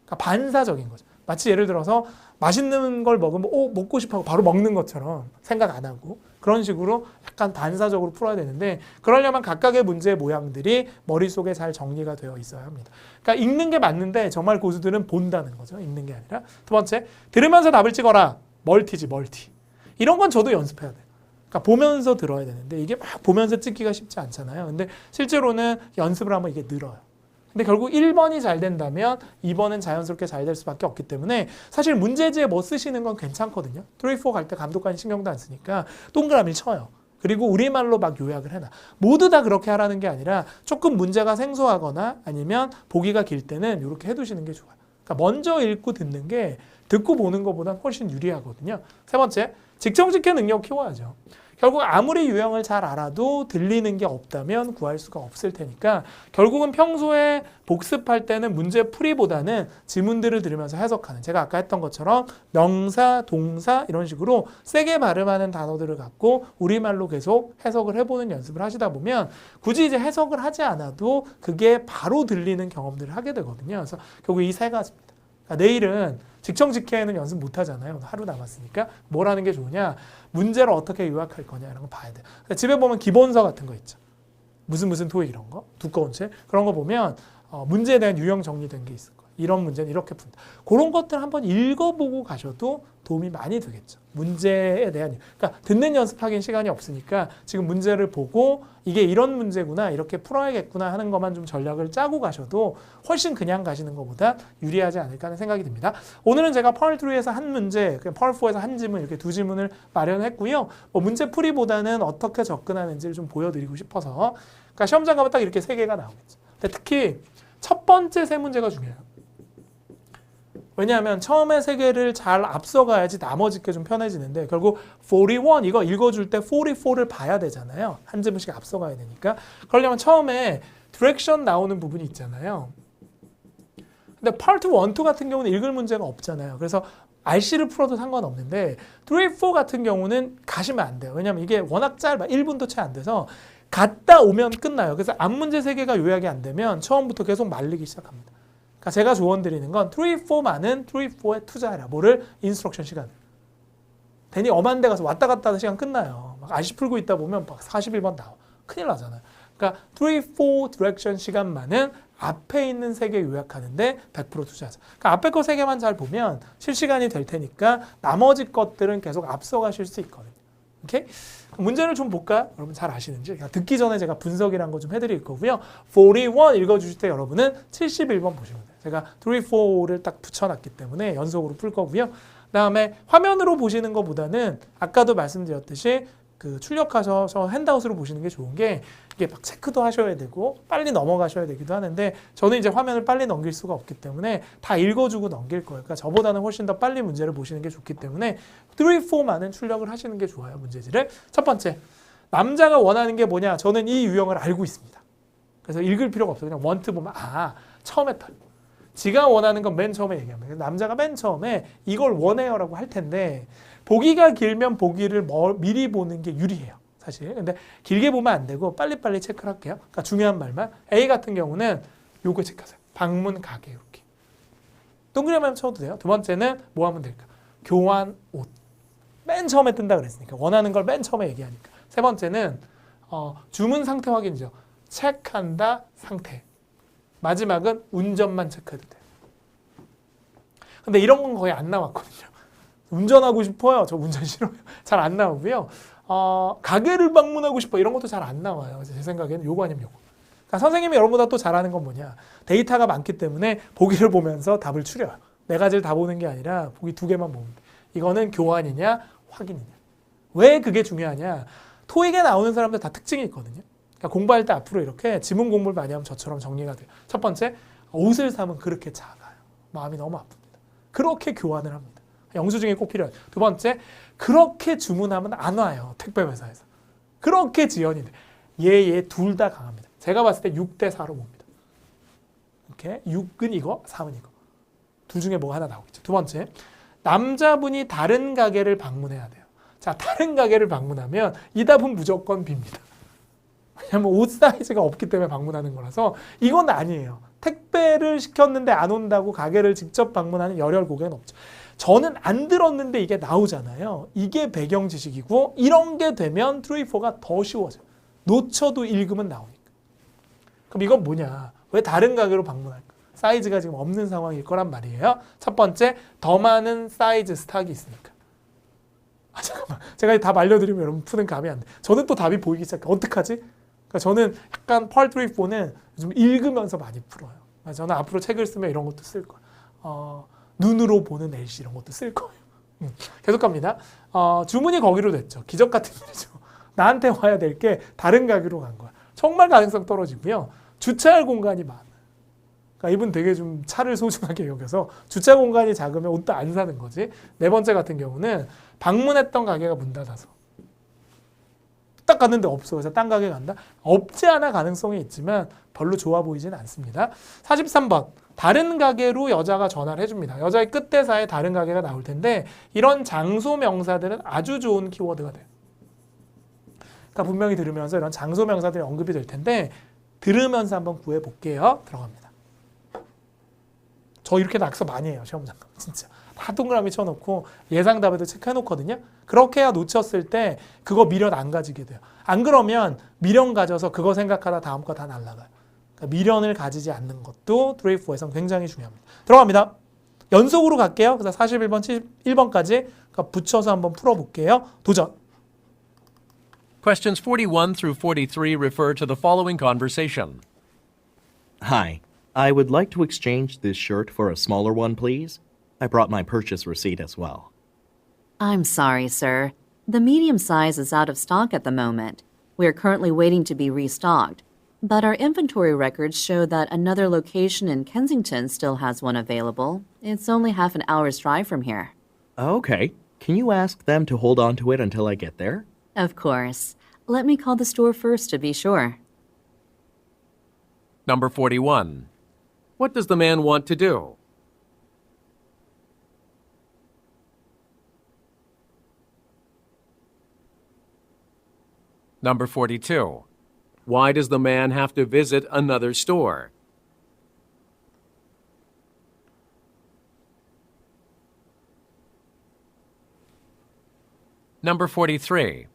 그러니까 반사적인 거죠. 마치 예를 들어서 맛있는 걸 먹으면 먹고 싶어 하고 바로 먹는 것처럼 생각 안 하고 그런 식으로 약간 반사적으로 풀어야 되는데 그러려면 각각의 문제의 모양들이 머릿속에 잘 정리가 되어 있어야 합니다. 그러니까 읽는 게 맞는데 정말 고수들은 본다는 거죠. 읽는 게 아니라. 두 번째, 들으면서 답을 찍어라. 멀티지, 멀티. 이런 건 저도 연습해야 돼요. 그러니까 보면서 들어야 되는데 이게 막 보면서 찍기가 쉽지 않잖아요. 근데 실제로는 연습을 하면 이게 늘어요. 근데 결국 1번이 잘 된다면 2번은 자연스럽게 잘 될 수밖에 없기 때문에 사실 문제지에 뭐 쓰시는 건 괜찮거든요. 3, 4 갈 때 감독관이 신경도 안 쓰니까 동그라미를 쳐요. 그리고 우리말로 막 요약을 해놔. 모두 다 그렇게 하라는 게 아니라 조금 문제가 생소하거나 아니면 보기가 길 때는 이렇게 해두시는 게 좋아요. 그러니까 먼저 읽고 듣는 게 듣고 보는 것보다 훨씬 유리하거든요. 세 번째, 직청직해 능력 키워야죠. 결국 아무리 유형을 잘 알아도 들리는 게 없다면 구할 수가 없을 테니까 결국은 평소에 복습할 때는 문제 풀이보다는 지문들을 들으면서 해석하는, 제가 아까 했던 것처럼 명사, 동사 이런 식으로 세게 발음하는 단어들을 갖고 우리말로 계속 해석을 해보는 연습을 하시다 보면 굳이 이제 해석을 하지 않아도 그게 바로 들리는 경험들을 하게 되거든요. 그래서 결국 이 세 가지입니다. 그러니까 내일은 직청직해는 연습 못 하잖아요. 하루 남았으니까 뭘 하는 게 좋으냐, 문제를 어떻게 요약할 거냐 이런 거 봐야 돼요. 집에 보면 기본서 같은 거 있죠. 무슨 토익 이런 거, 두꺼운 책 그런 거 보면 문제에 대한 유형 정리된 게 있을 거예요. 이런 문제는 이렇게 푼다. 그런 것들 한번 읽어보고 가셔도 도움이 많이 되겠죠. 문제에 대한, 그러니까 듣는 연습하기엔 시간이 없으니까 지금 문제를 보고 이게 이런 문제구나, 이렇게 풀어야겠구나 하는 것만 좀 전략을 짜고 가셔도 훨씬 그냥 가시는 것보다 유리하지 않을까 하는 생각이 듭니다. 오늘은 제가 펄3에서 한 문제, 펄4에서 한 지문 이렇게 두 지문을 마련했고요. 문제 풀이보다는 어떻게 접근하는지를 좀 보여드리고 싶어서, 그러니까 시험장 가면 딱 이렇게 세 개가 나오겠죠. 근데 특히 첫 번째 세 문제가 중요해요. 왜냐하면 처음에 세 개를 잘 앞서가야지 나머지 게 좀 편해지는데, 결국 41 이거 읽어줄 때 44를 봐야 되잖아요. 한 지문씩 앞서가야 되니까. 그러려면 처음에 디렉션 나오는 부분이 있잖아요. 근데 파트 1, 2 같은 경우는 읽을 문제가 없잖아요. 그래서 RC를 풀어도 상관없는데 3, 4 같은 경우는 가시면 안 돼요. 왜냐하면 이게 워낙 짧아. 1분도 채 안 돼서 갔다 오면 끝나요. 그래서 앞 문제 세 개가 요약이 안 되면 처음부터 계속 말리기 시작합니다. 그러니까 제가 조언 드리는 건 3, 4만은 3, 4에 투자해라. 뭐를? 인스트럭션 시간을. 괜히 엄한 데 가서 왔다 갔다 하는 시간 끝나요. 막 RC 풀고 있다 보면 막 41번 나와. 큰일 나잖아요. 그러니까 3, 4 디렉션 시간만은 앞에 있는 세 개 요약하는데 100% 투자하자. 그러니까 앞에 거 세 개만 잘 보면 실시간이 될 테니까 나머지 것들은 계속 앞서가실 수 있거든요. 오케이? 문제를 좀 볼까요? 여러분 잘 아시는지. 듣기 전에 제가 분석이란 거 좀 해드릴 거고요. 41 읽어주실 때 여러분은 71번 보시면 돼요. 제가 3, 4를 딱 붙여놨기 때문에 연속으로 풀 거고요. 그 다음에 화면으로 보시는 것보다는 아까도 말씀드렸듯이 그 출력하셔서 핸드아웃으로 보시는 게 좋은 게, 이게 막 체크도 하셔야 되고 빨리 넘어가셔야 되기도 하는데 저는 이제 화면을 빨리 넘길 수가 없기 때문에 다 읽어주고 넘길 거예요. 그러니까 저보다는 훨씬 더 빨리 문제를 보시는 게 좋기 때문에 3, 4만은 출력을 하시는 게 좋아요. 문제지를. 첫 번째, 남자가 원하는 게 뭐냐? 저는 이 유형을 알고 있습니다. 그래서 읽을 필요가 없어요. 그냥 원트 보면 처음에 지가 원하는 건 맨 처음에 얘기합니다. 남자가 맨 처음에 이걸 원해요라고 할 텐데 보기가 길면 보기를 미리 보는 게 유리해요. 사실. 근데 길게 보면 안 되고 빨리빨리 체크를 할게요. 그러니까 중요한 말만. A 같은 경우는 요거 체크하세요. 방문, 가게 이렇게. 동그라미만 쳐도 돼요. 두 번째는 뭐 하면 될까? 교환, 옷. 맨 처음에 뜬다 그랬으니까. 원하는 걸 맨 처음에 얘기하니까. 세 번째는 주문 상태 확인이죠. 체크한다, 상태. 마지막은 운전만 체크해도 돼요. 근데 이런 건 거의 안 나왔거든요. 운전하고 싶어요. 저 운전 싫어요. 잘 안 나오고요. 가게를 방문하고 싶어. 이런 것도 잘 안 나와요. 제 생각에는 요거 아니면 요거. 그러니까 선생님이 여러분보다 또 잘하는 건 뭐냐. 데이터가 많기 때문에 보기를 보면서 답을 추려요. 네 가지를 다 보는 게 아니라 보기 두 개만 보면 돼. 이거는 교환이냐 확인이냐. 왜 그게 중요하냐. 토익에 나오는 사람들 다 특징이 있거든요. 그러니까 공부할 때 앞으로 이렇게 지문 공부를 많이 하면 저처럼 정리가 돼요. 첫 번째, 옷을 사면 그렇게 작아요. 마음이 너무 아픕니다. 그렇게 교환을 합니다. 영수증이 꼭 필요해요. 두 번째, 그렇게 주문하면 안 와요. 택배 회사에서. 그렇게 지연이 돼. 얘 둘 다 강합니다. 제가 봤을 때 6대 4로 봅니다. 이렇게 6은 이거, 3은 이거. 둘 중에 뭐 하나 나오겠죠. 두 번째, 남자분이 다른 가게를 방문해야 돼요. 자, 다른 가게를 방문하면 이 답은 무조건 B입니다. 왜냐면 옷 사이즈가 없기 때문에 방문하는 거라서 이건 아니에요. 택배를 시켰는데 안 온다고 가게를 직접 방문하는 열혈 고객은 없죠. 저는 안 들었는데 이게 나오잖아요. 이게 배경 지식이고 이런 게 되면 3, 4가 더 쉬워져요. 놓쳐도 읽으면 나오니까. 그럼 이건 뭐냐? 왜 다른 가게로 방문할까? 사이즈가 지금 없는 상황일 거란 말이에요. 첫 번째, 더 많은 사이즈 스탁이 있으니까. 잠깐만. 제가 답 알려드리면 여러분 푸는 감이 안 돼. 저는 또 답이 보이기 시작해. 어떡하지? 그러니까 저는 약간 펄 3, 4는 좀 읽으면서 많이 풀어요. 저는 앞으로 책을 쓰면 이런 것도 쓸 거예요. 눈으로 보는 LC 이런 것도 쓸 거예요. 계속 갑니다. 주문이 거기로 됐죠. 기적 같은 일이죠. 나한테 와야 될 게 다른 가게로 간 거야. 정말 가능성 떨어지고요. 주차할 공간이 많아요. 그러니까 이분 되게 좀 차를 소중하게 여겨서 주차 공간이 작으면 옷도 안 사는 거지. 네 번째 같은 경우는 방문했던 가게가 문 닫아서 딱 갔는데 없어. 그래서 딴 가게 간다? 없지 않아 가능성이 있지만 별로 좋아 보이진 않습니다. 43번. 다른 가게로 여자가 전화를 해줍니다. 여자의 끝대사에 다른 가게가 나올 텐데 이런 장소 명사들은 아주 좋은 키워드가 돼요. 그러니까 분명히 들으면서 이런 장소 명사들이 언급이 될 텐데 들으면서 한번 구해볼게요. 들어갑니다. 저 이렇게 낙서 많이 해요. 시험장 가면 진짜. 다 동그라미 쳐놓고 예상답에도 체크해놓거든요. 그렇게 해야 놓쳤을 때 그거 미련 안 가지게 돼요. 안 그러면 미련 가져서 그거 생각하다 다음 거 다 날아가요. 그러니까 미련을 가지지 않는 것도 3, 4에서는 굉장히 중요합니다. 들어갑니다. 연속으로 갈게요. 그래서 41번, 71번까지 그러니까 붙여서 한번 풀어볼게요. 도전. Questions 41 through 43 refer to the following conversation. Hi, I would like to exchange this shirt for a smaller one, please. I brought my purchase receipt as well. I'm sorry, sir. The medium size is out of stock at the moment. We are currently waiting to be restocked. But our inventory records show that another location in Kensington still has one available. It's only half an hour's drive from here. Okay, can you ask them to hold on to it until I get there? Of course. Let me call the store first to be sure. Number 41. What does the man want to do? Number 42. Why does the man have to visit another store? Number 43.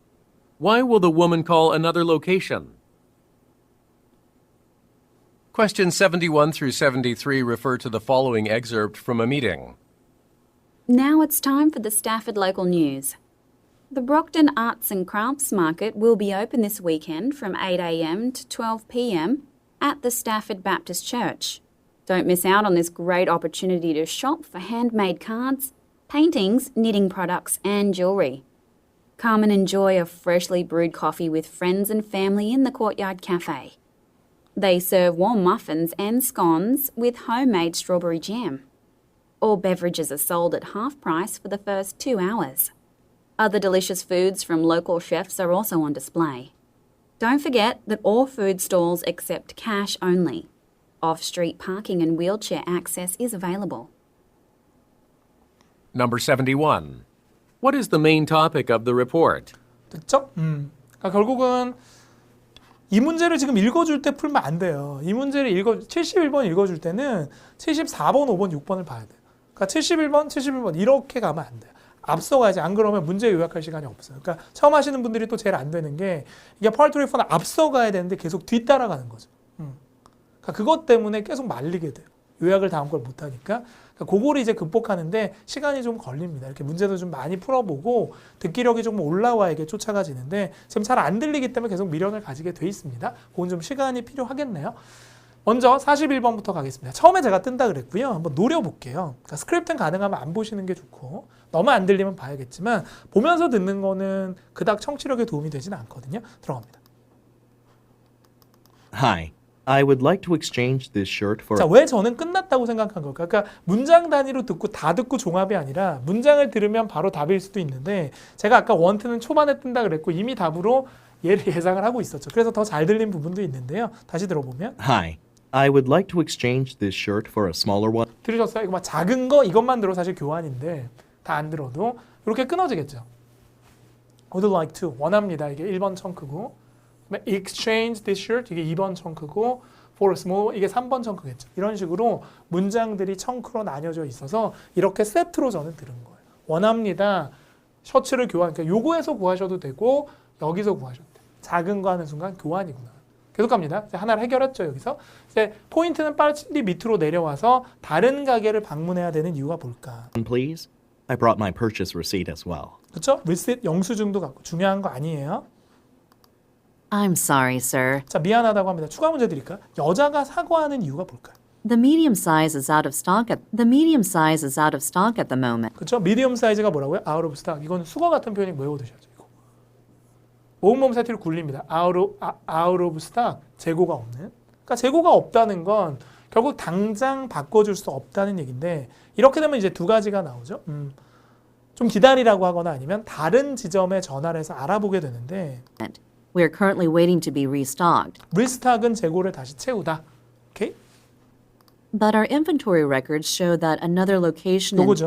Why will the woman call another location? Questions 71 through 73 refer to the following excerpt from a meeting. Now it's time for the Stafford local news. The Brockton Arts and Crafts Market will be open this weekend from 8 a.m. to 12 p.m. at the Stafford Baptist Church. Don't miss out on this great opportunity to shop for handmade cards, paintings, knitting products and jewellery. Come and enjoy a freshly brewed coffee with friends and family in the Courtyard Cafe. They serve warm muffins and scones with homemade strawberry jam. All beverages are sold at half price for the first 2 hours. Other delicious foods from local chefs are also on display. Don't forget that all food stalls accept cash only. Off-street parking and wheelchair access is available. Number 71. What is the main topic of the report? 됐죠? 그러니까 결국은 이 문제를 지금 읽어줄 때 풀면 안 돼요. 이 문제를 71번 읽어줄 때는 74번, 5번, 6번을 봐야 돼요. 그러니까 71번, 71번 이렇게 가면 안 돼요. 앞서가야지. 안 그러면 문제 요약할 시간이 없어요. 그러니까 처음 하시는 분들이 또 제일 안 되는 게 이게 펄트리 폰은 앞서가야 되는데 계속 뒤따라가는 거죠. 그러니까 그것 때문에 계속 말리게 돼요. 요약을 다음 걸 못하니까. 그러니까 그거를 이제 극복하는데 시간이 좀 걸립니다. 이렇게 문제도 좀 많이 풀어보고 듣기력이 조금 올라와야 이게 쫓아가지는데 지금 잘 안 들리기 때문에 계속 미련을 가지게 돼 있습니다. 그건 좀 시간이 필요하겠네요. 먼저 41번부터 가겠습니다. 처음에 제가 뜬다 그랬고요. 한번 노려볼게요. 그러니까 스크립트는 가능하면 안 보시는 게 좋고 너무 안 들리면 봐야겠지만 보면서 듣는 거는 그닥 청취력에 도움이 되지는 않거든요. 들어갑니다. Hi, I would like to exchange this shirt for. 자, 왜 저는 끝났다고 생각한 걸까? 그러니까 문장 단위로 듣고 다 듣고 종합이 아니라 문장을 들으면 바로 답일 수도 있는데 제가 아까 원트는 초반에 뜬다 그랬고 이미 답으로 얘를 예상을 하고 있었죠. 그래서 더 잘 들린 부분도 있는데요. 다시 들어보면 Hi, I would like to exchange this shirt for a smaller one. 들으셨어요? 이거 막 작은 거 이것만 들어 사실 교환인데 다 안 들어도 이렇게 끊어지겠죠. Would like to 원합니다. 이게 1번 청크고 exchange this shirt 이게 2번 청크고 for a small 이게 3번 청크겠죠. 이런 식으로 문장들이 청크로 나뉘어져 있어서 이렇게 세트로 저는 들은 거예요. 원합니다. 셔츠를 교환. 그러니까 요거에서 구하셔도 되고 여기서 구하셔도 돼요. 작은 거 하는 순간 교환이구나. 계속 갑니다. 이제 하나를 해결했죠. 여기서 이제 포인트는 빨리 밑으로 내려와서 다른 가게를 방문해야 되는 이유가 뭘까? Please. I brought my purchase receipt as well. 그렇죠? receipt 영수증도 갖고 중요한 거 아니에요. I'm sorry, sir. 자, 미안하다고 합니다. 추가 문제 드릴까요? 여자가 사과하는 이유가 뭘까요? The medium size is out of stock at the moment. 그렇죠? 미디엄 사이즈가 뭐라고요? out of stock. 이건 수거 같은 표현이 외워두셔야죠. 이거. 모음몸 세트를 굴립니다. out of stock. 재고가 없는. 그러니까 재고가 없다는 건 결국 당장 바꿔줄 수 없다는 얘기인데 이렇게 되면 이제 두 가지가 나오죠. 좀 기다리라고 하거나 아니면 다른 지점에 전화를 해서 알아보게 되는데 We are currently waiting to be restocked. 리스탁은 재고를 다시 채우다. 오케이? But our inventory records show that another location 요거죠.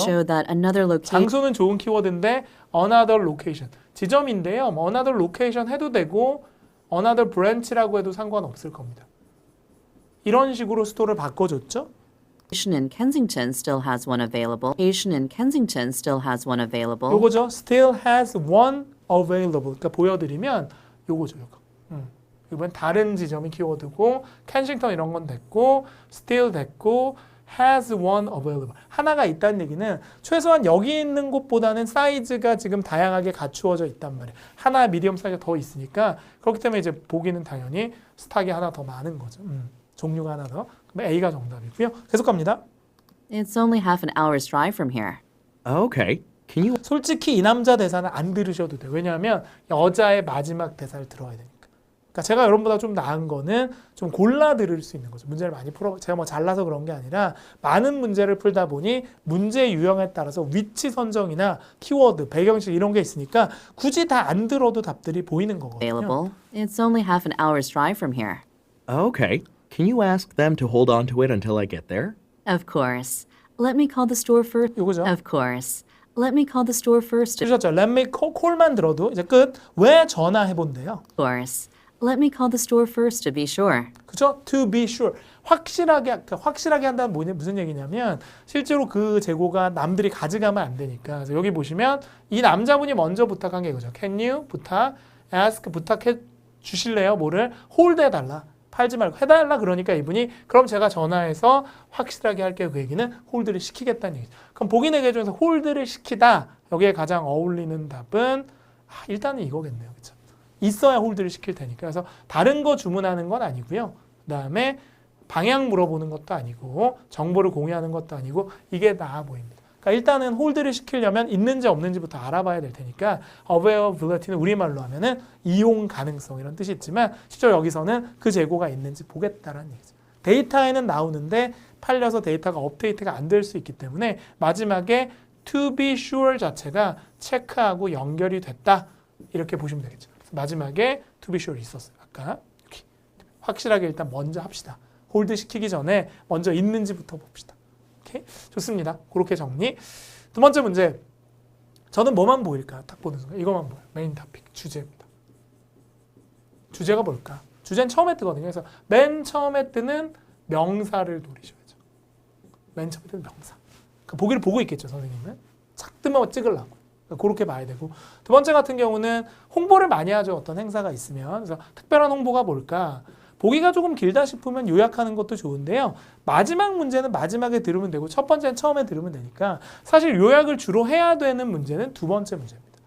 장소는 좋은 키워드인데 another location. 지점인데요. 뭐 another location 해도 되고 another branch라고 해도 상관없을 겁니다. 이런 식으로 스토어를 바꿔줬죠. in Kensington still has one available. Location in Kensington still has one available. 요거죠. still has one available. 그러니까 보여드리면 요거죠. 요거. 이번 다른 지점이 키워드고 켄싱턴 이런 건 됐고 still 됐고 has one available. 하나가 있다는 얘기는 최소한 여기 있는 곳보다는 사이즈가 지금 다양하게 갖추어져 있단 말이에요. 하나 미디엄 사이즈가 더 있으니까 그렇기 때문에 이제 보기는 당연히 스탁이 하나 더 많은 거죠. 종류가 하나 더. 그럼 A가 정답이고요. 계속 갑니다. It's only half an hour's drive from here. Okay. Can you 솔직히 이 남자 대사는 안 들으셔도 돼요. 왜냐하면 여자의 마지막 대사를 들어야 되니까. 그러니까 제가 여러분보다 좀 나은 거는 좀 골라 들을 수 있는 거죠. 문제를 많이 풀어 제가 뭐 잘나서 그런 게 아니라 많은 문제를 풀다 보니 문제 유형에 따라서 위치 선정이나 키워드, 배경식 이런 게 있으니까 굳이 다 안 들어도 답들이 보이는 거거든요. Available. It's only half an hour's drive from here. Okay. Can you ask them to hold on to it until I get there? Of course. Let me call the store first. 요거죠. Of course. Let me call the store first. Of 들으셨죠? Let me call만 들어도 이제 끝. 왜 전화해 본대요? course. Let me call the store first to be sure. 그죠? To be sure. 확실하게 한다는 무슨 얘기냐면 실제로 그 재고가 남들이 가져가면 안 되니까. 그래서 여기 보시면 이 남자분이 먼저 부탁한 게 이거죠. Can you ask 부탁해 주실래요? 뭐를 hold 해달라. 팔지 말고 해달라 그러니까 이분이 그럼 제가 전화해서 확실하게 할게요. 그 얘기는 홀드를 시키겠다는 얘기죠. 그럼 보기 내게 중에서 홀드를 시키다. 여기에 가장 어울리는 답은 일단은 이거겠네요. 그렇죠? 있어야 홀드를 시킬 테니까. 그래서 다른 거 주문하는 건 아니고요. 그다음에 방향 물어보는 것도 아니고 정보를 공유하는 것도 아니고 이게 나아 보입니다. 그러니까 일단은 홀드를 시키려면 있는지 없는지부터 알아봐야 될 테니까 availability는 우리말로 하면은 이용 가능성 이런 뜻이 있지만 실제로 여기서는 그 재고가 있는지 보겠다라는 얘기죠. 데이터에는 나오는데 팔려서 데이터가 업데이트가 안 될 수 있기 때문에 마지막에 to be sure 자체가 체크하고 연결이 됐다 이렇게 보시면 되겠죠. 그래서 마지막에 to be sure 있었어요. 아까 이렇게 확실하게 일단 먼저 합시다. 홀드 시키기 전에 먼저 있는지부터 봅시다. 오케이? 좋습니다. 그렇게 정리. 두 번째 문제. 저는 뭐만 보일까? 딱 보는 순간 이것만 보여요. 메인 토픽, 주제입니다. 주제가 뭘까? 주제는 처음에 뜨거든요. 그래서 맨 처음에 뜨는 명사를 노리셔야죠. 맨 처음에 뜨는 명사. 그러니까 보기를 보고 있겠죠, 선생님은. 착 뜨면 찍으려고. 그러니까 그렇게 봐야 되고. 두 번째 같은 경우는 홍보를 많이 하죠. 어떤 행사가 있으면. 그래서 특별한 홍보가 뭘까? 보기가 조금 길다 싶으면 요약하는 것도 좋은데요. 마지막 문제는 마지막에 들으면 되고 첫 번째는 처음에 들으면 되니까 사실 요약을 주로 해야 되는 문제는 두 번째 문제입니다.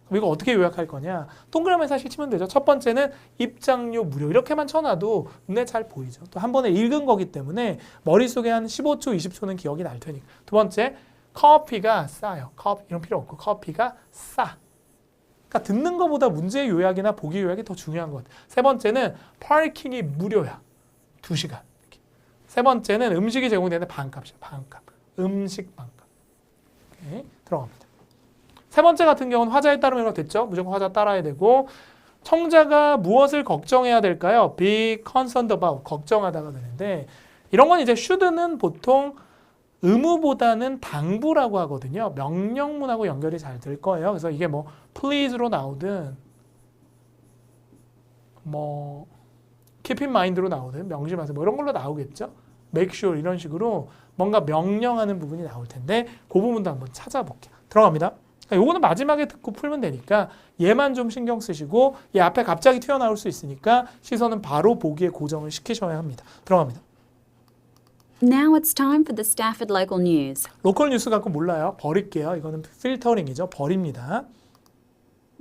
그럼 이거 어떻게 요약할 거냐? 동그라미 사실 치면 되죠. 첫 번째는 입장료 무료 이렇게만 쳐놔도 눈에 잘 보이죠. 또 한 번에 읽은 거기 때문에 머릿속에 한 15초, 20초는 기억이 날 테니까. 두 번째, 커피가 싸요. 커피 이런 필요 없고 커피가 싸. 그러니까 듣는 것보다 문제 요약이나 보기 요약이 더 중요한 것 같아요. 세 번째는 파킹이 무료야. 2시간. 이렇게. 세 번째는 음식이 제공되는 반값이야. 반값. 음식 반값. 오케이. 들어갑니다. 세 번째 같은 경우는 화자에 따르면 됐죠. 무조건 화자 따라야 되고 청자가 무엇을 걱정해야 될까요? Be concerned about. 걱정하다가 되는데 이런 건 이제 should는 보통 의무보다는 당부라고 하거든요. 명령문하고 연결이 잘 될 거예요. 그래서 이게 뭐 please로 나오든 뭐 keep in mind로 나오든 명심하세요. 뭐 이런 걸로 나오겠죠. make sure 이런 식으로 뭔가 명령하는 부분이 나올 텐데 그 부분도 한번 찾아볼게요. 들어갑니다. 그러니까 요거는 마지막에 듣고 풀면 되니까 얘만 좀 신경 쓰시고 얘 앞에 갑자기 튀어나올 수 있으니까 시선은 바로 보기에 고정을 시키셔야 합니다. 들어갑니다. Now it's time for the Stafford local news. 로컬 뉴스 갖고 몰라요. 버릴게요. 이거는 필터링이죠. 버립니다.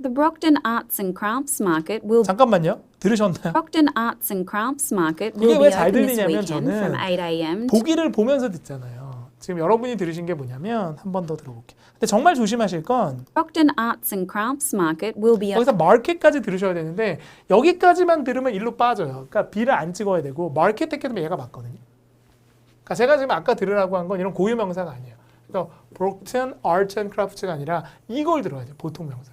The Brockton Arts and Crafts Market will 잠깐만요. 들으셨나요? Brockton Arts and Crafts Market 이게 will 왜 be 잘 open this 들리냐면 weekend 저는 from 8 a.m. 보기를 보면서 듣잖아요. 지금 여러분이 들으신 게 뭐냐면 한 번 더 들어볼게요. 근데 정말 조심하실 건 Brockton Arts and Crafts Market will be 여기서 마켓까지 들으셔야 되는데 여기까지만 들으면 일로 빠져요. 그러니까 B를 안 찍어야 되고 마켓 했기 때문에 얘가 맞거든요. 그러니까 제가 지금 아까 들으라고 한 건 이런 고유 명사가 아니에요. 그러니까 Brockton Arts and Crafts가 아니라 이걸 들어야 돼요. 보통 명사.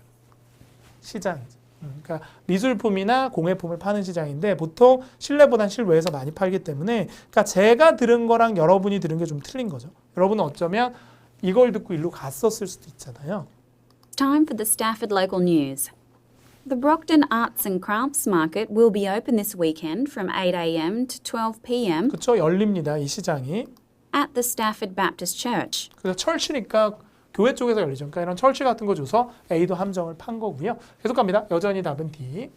시장이죠. 그러니까 미술품이나 공예품을 파는 시장인데 보통 실내보단 실외에서 많이 팔기 때문에 그러니까 제가 들은 거랑 여러분이 들은 게 좀 틀린 거죠. 여러분은 어쩌면 이걸 듣고 일로 갔었을 수도 있잖아요. Time for the Stafford local news. The Brockton Arts and Crafts Market will be open this weekend from 8 a.m. to 12 p.m. 그렇죠. 열립니다. 이 시장이. at the Stafford Baptist Church. 그래서 철치니까 교회 쪽에서 열리죠. 그러니까 이런 철치 같은 거 줘서 A도 함정을 판 거고요. 계속 갑니다. 여전히 답은 D.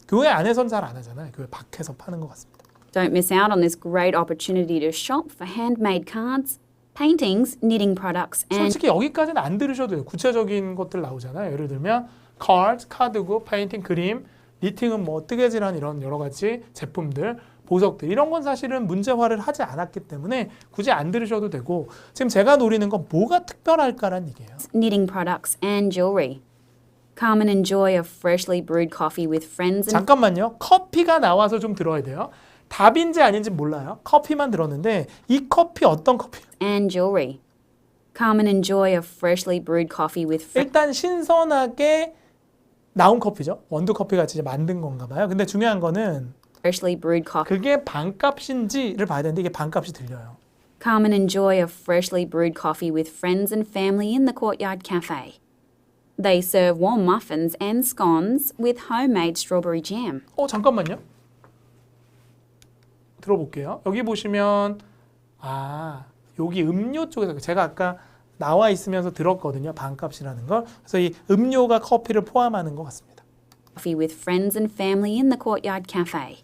교회 안에선 잘 안 하잖아요. 교회 밖에서 파는 것 같습니다. Don't miss out on this great opportunity to shop for handmade cards, paintings, knitting products, and 솔직히 여기까지는 안 들으셔도 돼요. 구체적인 것들 나오잖아요. 예를 들면 카드, 카드고, 페인팅, 그림, 니팅은 뭐 뜨개질한 이런 여러 가지 제품들, 보석들 이런 건 사실은 문제화를 하지 않았기 때문에 굳이 안 들으셔도 되고 지금 제가 노리는 건 뭐가 특별할까란 얘기예요. knitting products and jewelry. Come and enjoy a freshly brewed coffee with friends and 잠깐만요. 커피가 나와서 좀 들어야 돼요. 답인지 아닌지 몰라요. 커피만 들었는데 이 커피 어떤 커피? jewelry. Come and enjoy a freshly brewed coffee with friends. 일단 신선하게 나온 커피죠. 원두 커피 같이 이제 만든 건가 봐요. 근데 중요한 거는 Freshly brewed coffee. 그게 반값인지를 봐야 되는데 이게 반값이 들려요. Come and enjoy a freshly brewed coffee with friends and family in the Courtyard Cafe. They serve warm muffins and scones with homemade strawberry jam. 잠깐만요. 들어볼게요. 여기 보시면 여기 음료 쪽에서 제가 아까 나와 있으면서 들었거든요. 반값이라는 걸. 그래서 이 음료가 커피를 포함하는 것 같습니다. Coffee with friends and family in the Courtyard Cafe.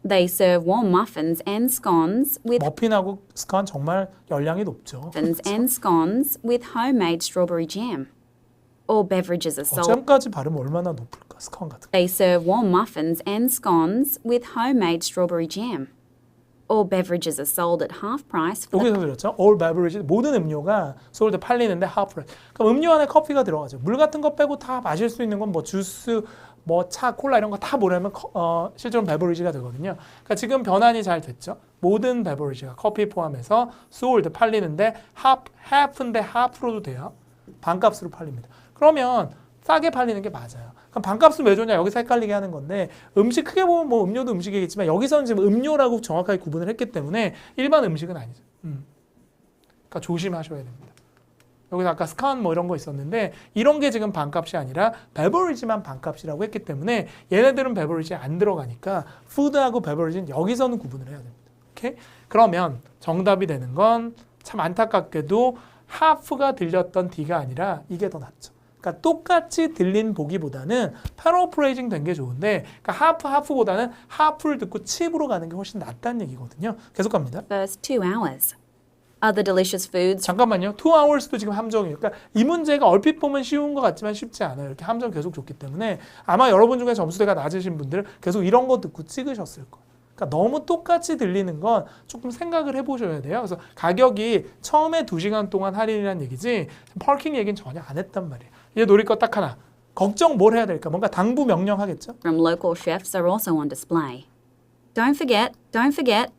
They serve warm muffins and scones with 머핀하고 스콘 정말 열량이 높죠. muffins and scones with homemade strawberry jam. All beverages are sold. 잼까지 발음 얼마나 높을까? 스콘 같은 거. They serve warm muffins and scones with homemade strawberry jam. All beverages are sold at half price for the 여기서 들었죠? All beverages 모든 음료가 소울드 팔리는데 half price. 그럼 음료 안에 커피가 들어가죠. 물 같은 거 빼고 다 마실 수 있는 건 뭐 주스, 뭐 차, 콜라 이런 거 다 뭐라면 실제로 베버리지가 되거든요. 그러니까 지금 변환이 잘 됐죠. 모든 베버리지가 커피 포함해서 소울드 팔리는데 half인데 half로도 돼요. 반값으로 팔립니다. 그러면 싸게 팔리는 게 맞아요. 그럼 반값은 왜 좋냐? 여기서 헷갈리게 하는 건데 음식 크게 보면 뭐 음료도 음식이겠지만 여기서는 지금 음료라고 정확하게 구분을 했기 때문에 일반 음식은 아니죠. 그러니까 조심하셔야 됩니다. 여기서 아까 스칸 뭐 이런 거 있었는데 이런 게 지금 반값이 아니라 베버리지만 반값이라고 했기 때문에 얘네들은 베버리지에 안 들어가니까 푸드하고 베버리지는 여기서는 구분을 해야 됩니다. 오케이? 그러면 정답이 되는 건 참 안타깝게도 하프가 들렸던 D가 아니라 이게 더 낫죠. 그러니까 똑같이 들린 보기보다는 패러프레이징 된 게 좋은데 그러니까 하프보다는 하프를 듣고 칩으로 가는 게 훨씬 낫다는 얘기거든요. 계속 갑니다. first 2 hours. Other delicious foods 잠깐만요. 2 hours도 지금 함정이에요. 그러니까 이 문제가 얼핏 보면 쉬운 것 같지만 쉽지 않아요. 이렇게 함정 계속 줬기 때문에 아마 여러분 중에 점수대가 낮으신 분들은 계속 이런 거 듣고 찍으셨을 거예요. 그러니까 너무 똑같이 들리는 건 조금 생각을 해보셔야 돼요. 그래서 가격이 처음에 2시간 동안 할인이라는 얘기지 파킹 얘기는 전혀 안 했단 말이에요. 이제 노릴 거 딱 하나. 걱정 뭘 해야 될까? 뭔가 당부 명령하겠죠? from local chefs are also on display. Don't forget, don't forget,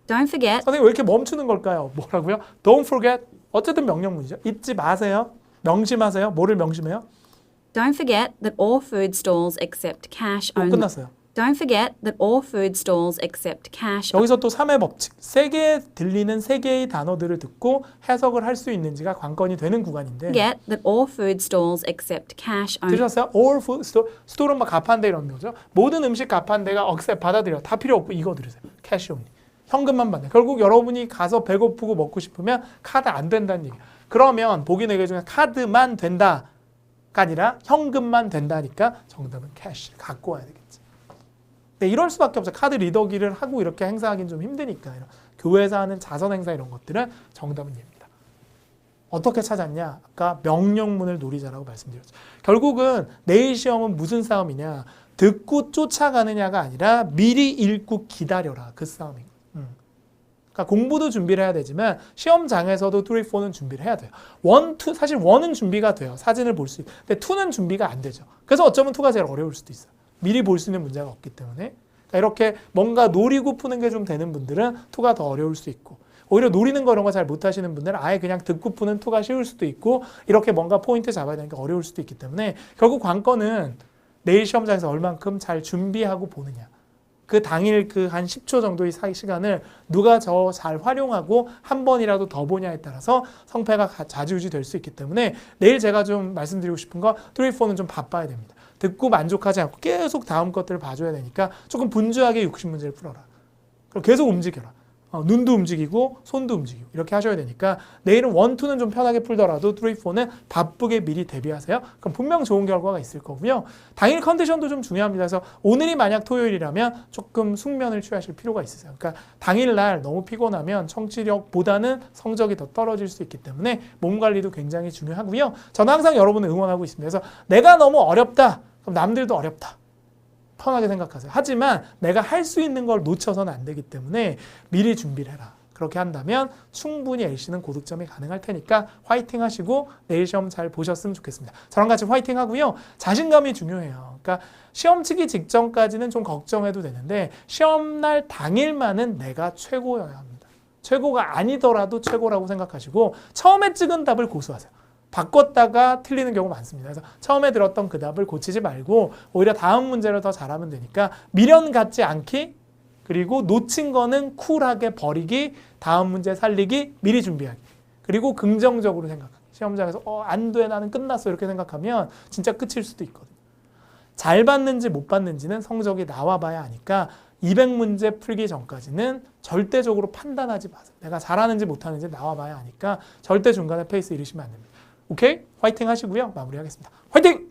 don't forget. 선생님 왜 이렇게 멈추는 걸까요? 뭐라고요? Don't forget. 어쨌든 명령문이죠. 잊지 마세요. 명심하세요. 뭐를 명심해요? Don't forget that all food stalls accept cash 또 only. 끝났어요. Don't forget that all food stalls accept cash. 여기서 또 3의 법칙. 세 개 들리는 세 개의 단어들을 듣고 해석을 할 수 있는지가 관건이 되는 구간인데 Forget that all food stalls accept cash only. 들으셨어요? All food store, 스토어는 막 가판대 이런 거죠. 모든 음식 가판대가 억셉 받아들여. 다 필요 없고 이거 들으세요. 캐시 온리. 현금만 받네. 결국 여러분이 가서 배고프고 먹고 싶으면 카드 안 된다는 얘기예요. 그러면 보기 4개 중에 카드만 된다가 아니라 현금만 된다니까 정답은 캐시를 갖고 와야 되겠지. 네, 이럴 수밖에 없어요. 카드 리더기를 하고 이렇게 행사하기는 좀 힘드니까. 이런 교회에서 하는 자선 행사 이런 것들은 정답은 얘입니다. 어떻게 찾았냐? 아까 명령문을 노리자라고 말씀드렸죠. 결국은 내일 시험은 무슨 싸움이냐? 듣고 쫓아가느냐가 아니라 미리 읽고 기다려라. 그 싸움인 거예요. 그러니까 공부도 준비를 해야 되지만 시험장에서도 3, 4는 준비를 해야 돼요. 1, 2, 사실 1은 준비가 돼요. 사진을 볼 수 있고. 근데 2는 준비가 안 되죠. 그래서 어쩌면 2가 제일 어려울 수도 있어요. 미리 볼 수 있는 문제가 없기 때문에. 그러니까 이렇게 뭔가 노리고 푸는 게 좀 되는 분들은 2가 더 어려울 수 있고 오히려 노리는 거 이런 거 잘 못하시는 분들은 아예 그냥 듣고 푸는 2가 쉬울 수도 있고 이렇게 뭔가 포인트 잡아야 되니까 어려울 수도 있기 때문에 결국 관건은 내일 시험장에서 얼만큼 잘 준비하고 보느냐. 그 당일 그 한 10초 정도의 시간을 누가 더 잘 활용하고 한 번이라도 더 보냐에 따라서 성패가 좌지우지 될 수 있기 때문에 내일 제가 좀 말씀드리고 싶은 거 3, 4는 좀 바빠야 됩니다. 듣고 만족하지 않고 계속 다음 것들을 봐줘야 되니까 조금 분주하게 60문제를 풀어라. 그리고 계속 움직여라. 눈도 움직이고 손도 움직이고 이렇게 하셔야 되니까 내일은 1, 2는 좀 편하게 풀더라도 3, 4는 바쁘게 미리 대비하세요. 그럼 분명 좋은 결과가 있을 거고요. 당일 컨디션도 좀 중요합니다. 그래서 오늘이 만약 토요일이라면 조금 숙면을 취하실 필요가 있으세요. 그러니까 당일날 너무 피곤하면 청취력보다는 성적이 더 떨어질 수 있기 때문에 몸 관리도 굉장히 중요하고요. 저는 항상 여러분을 응원하고 있습니다. 그래서 내가 너무 어렵다. 그럼 남들도 어렵다. 편하게 생각하세요. 하지만 내가 할 수 있는 걸 놓쳐서는 안 되기 때문에 미리 준비를 해라. 그렇게 한다면 충분히 LC는 고득점이 가능할 테니까 화이팅 하시고 내일 시험 잘 보셨으면 좋겠습니다. 저랑 같이 화이팅 하고요. 자신감이 중요해요. 그러니까 시험 치기 직전까지는 좀 걱정해도 되는데 시험날 당일만은 내가 최고여야 합니다. 최고가 아니더라도 최고라고 생각하시고 처음에 찍은 답을 고수하세요. 바꿨다가 틀리는 경우 많습니다. 그래서 처음에 들었던 그 답을 고치지 말고 오히려 다음 문제를 더 잘하면 되니까 미련 갖지 않기 그리고 놓친 거는 쿨하게 버리기 다음 문제 살리기 미리 준비하기 그리고 긍정적으로 생각하기 시험장에서 안 돼 나는 끝났어 이렇게 생각하면 진짜 끝일 수도 있거든요. 잘 봤는지 못 봤는지는 성적이 나와봐야 하니까 200문제 풀기 전까지는 절대적으로 판단하지 마세요. 내가 잘하는지 못하는지 나와봐야 하니까 절대 중간에 페이스 잃으시면 안 됩니다. 오케이? 화이팅 하시고요. 마무리하겠습니다. 화이팅!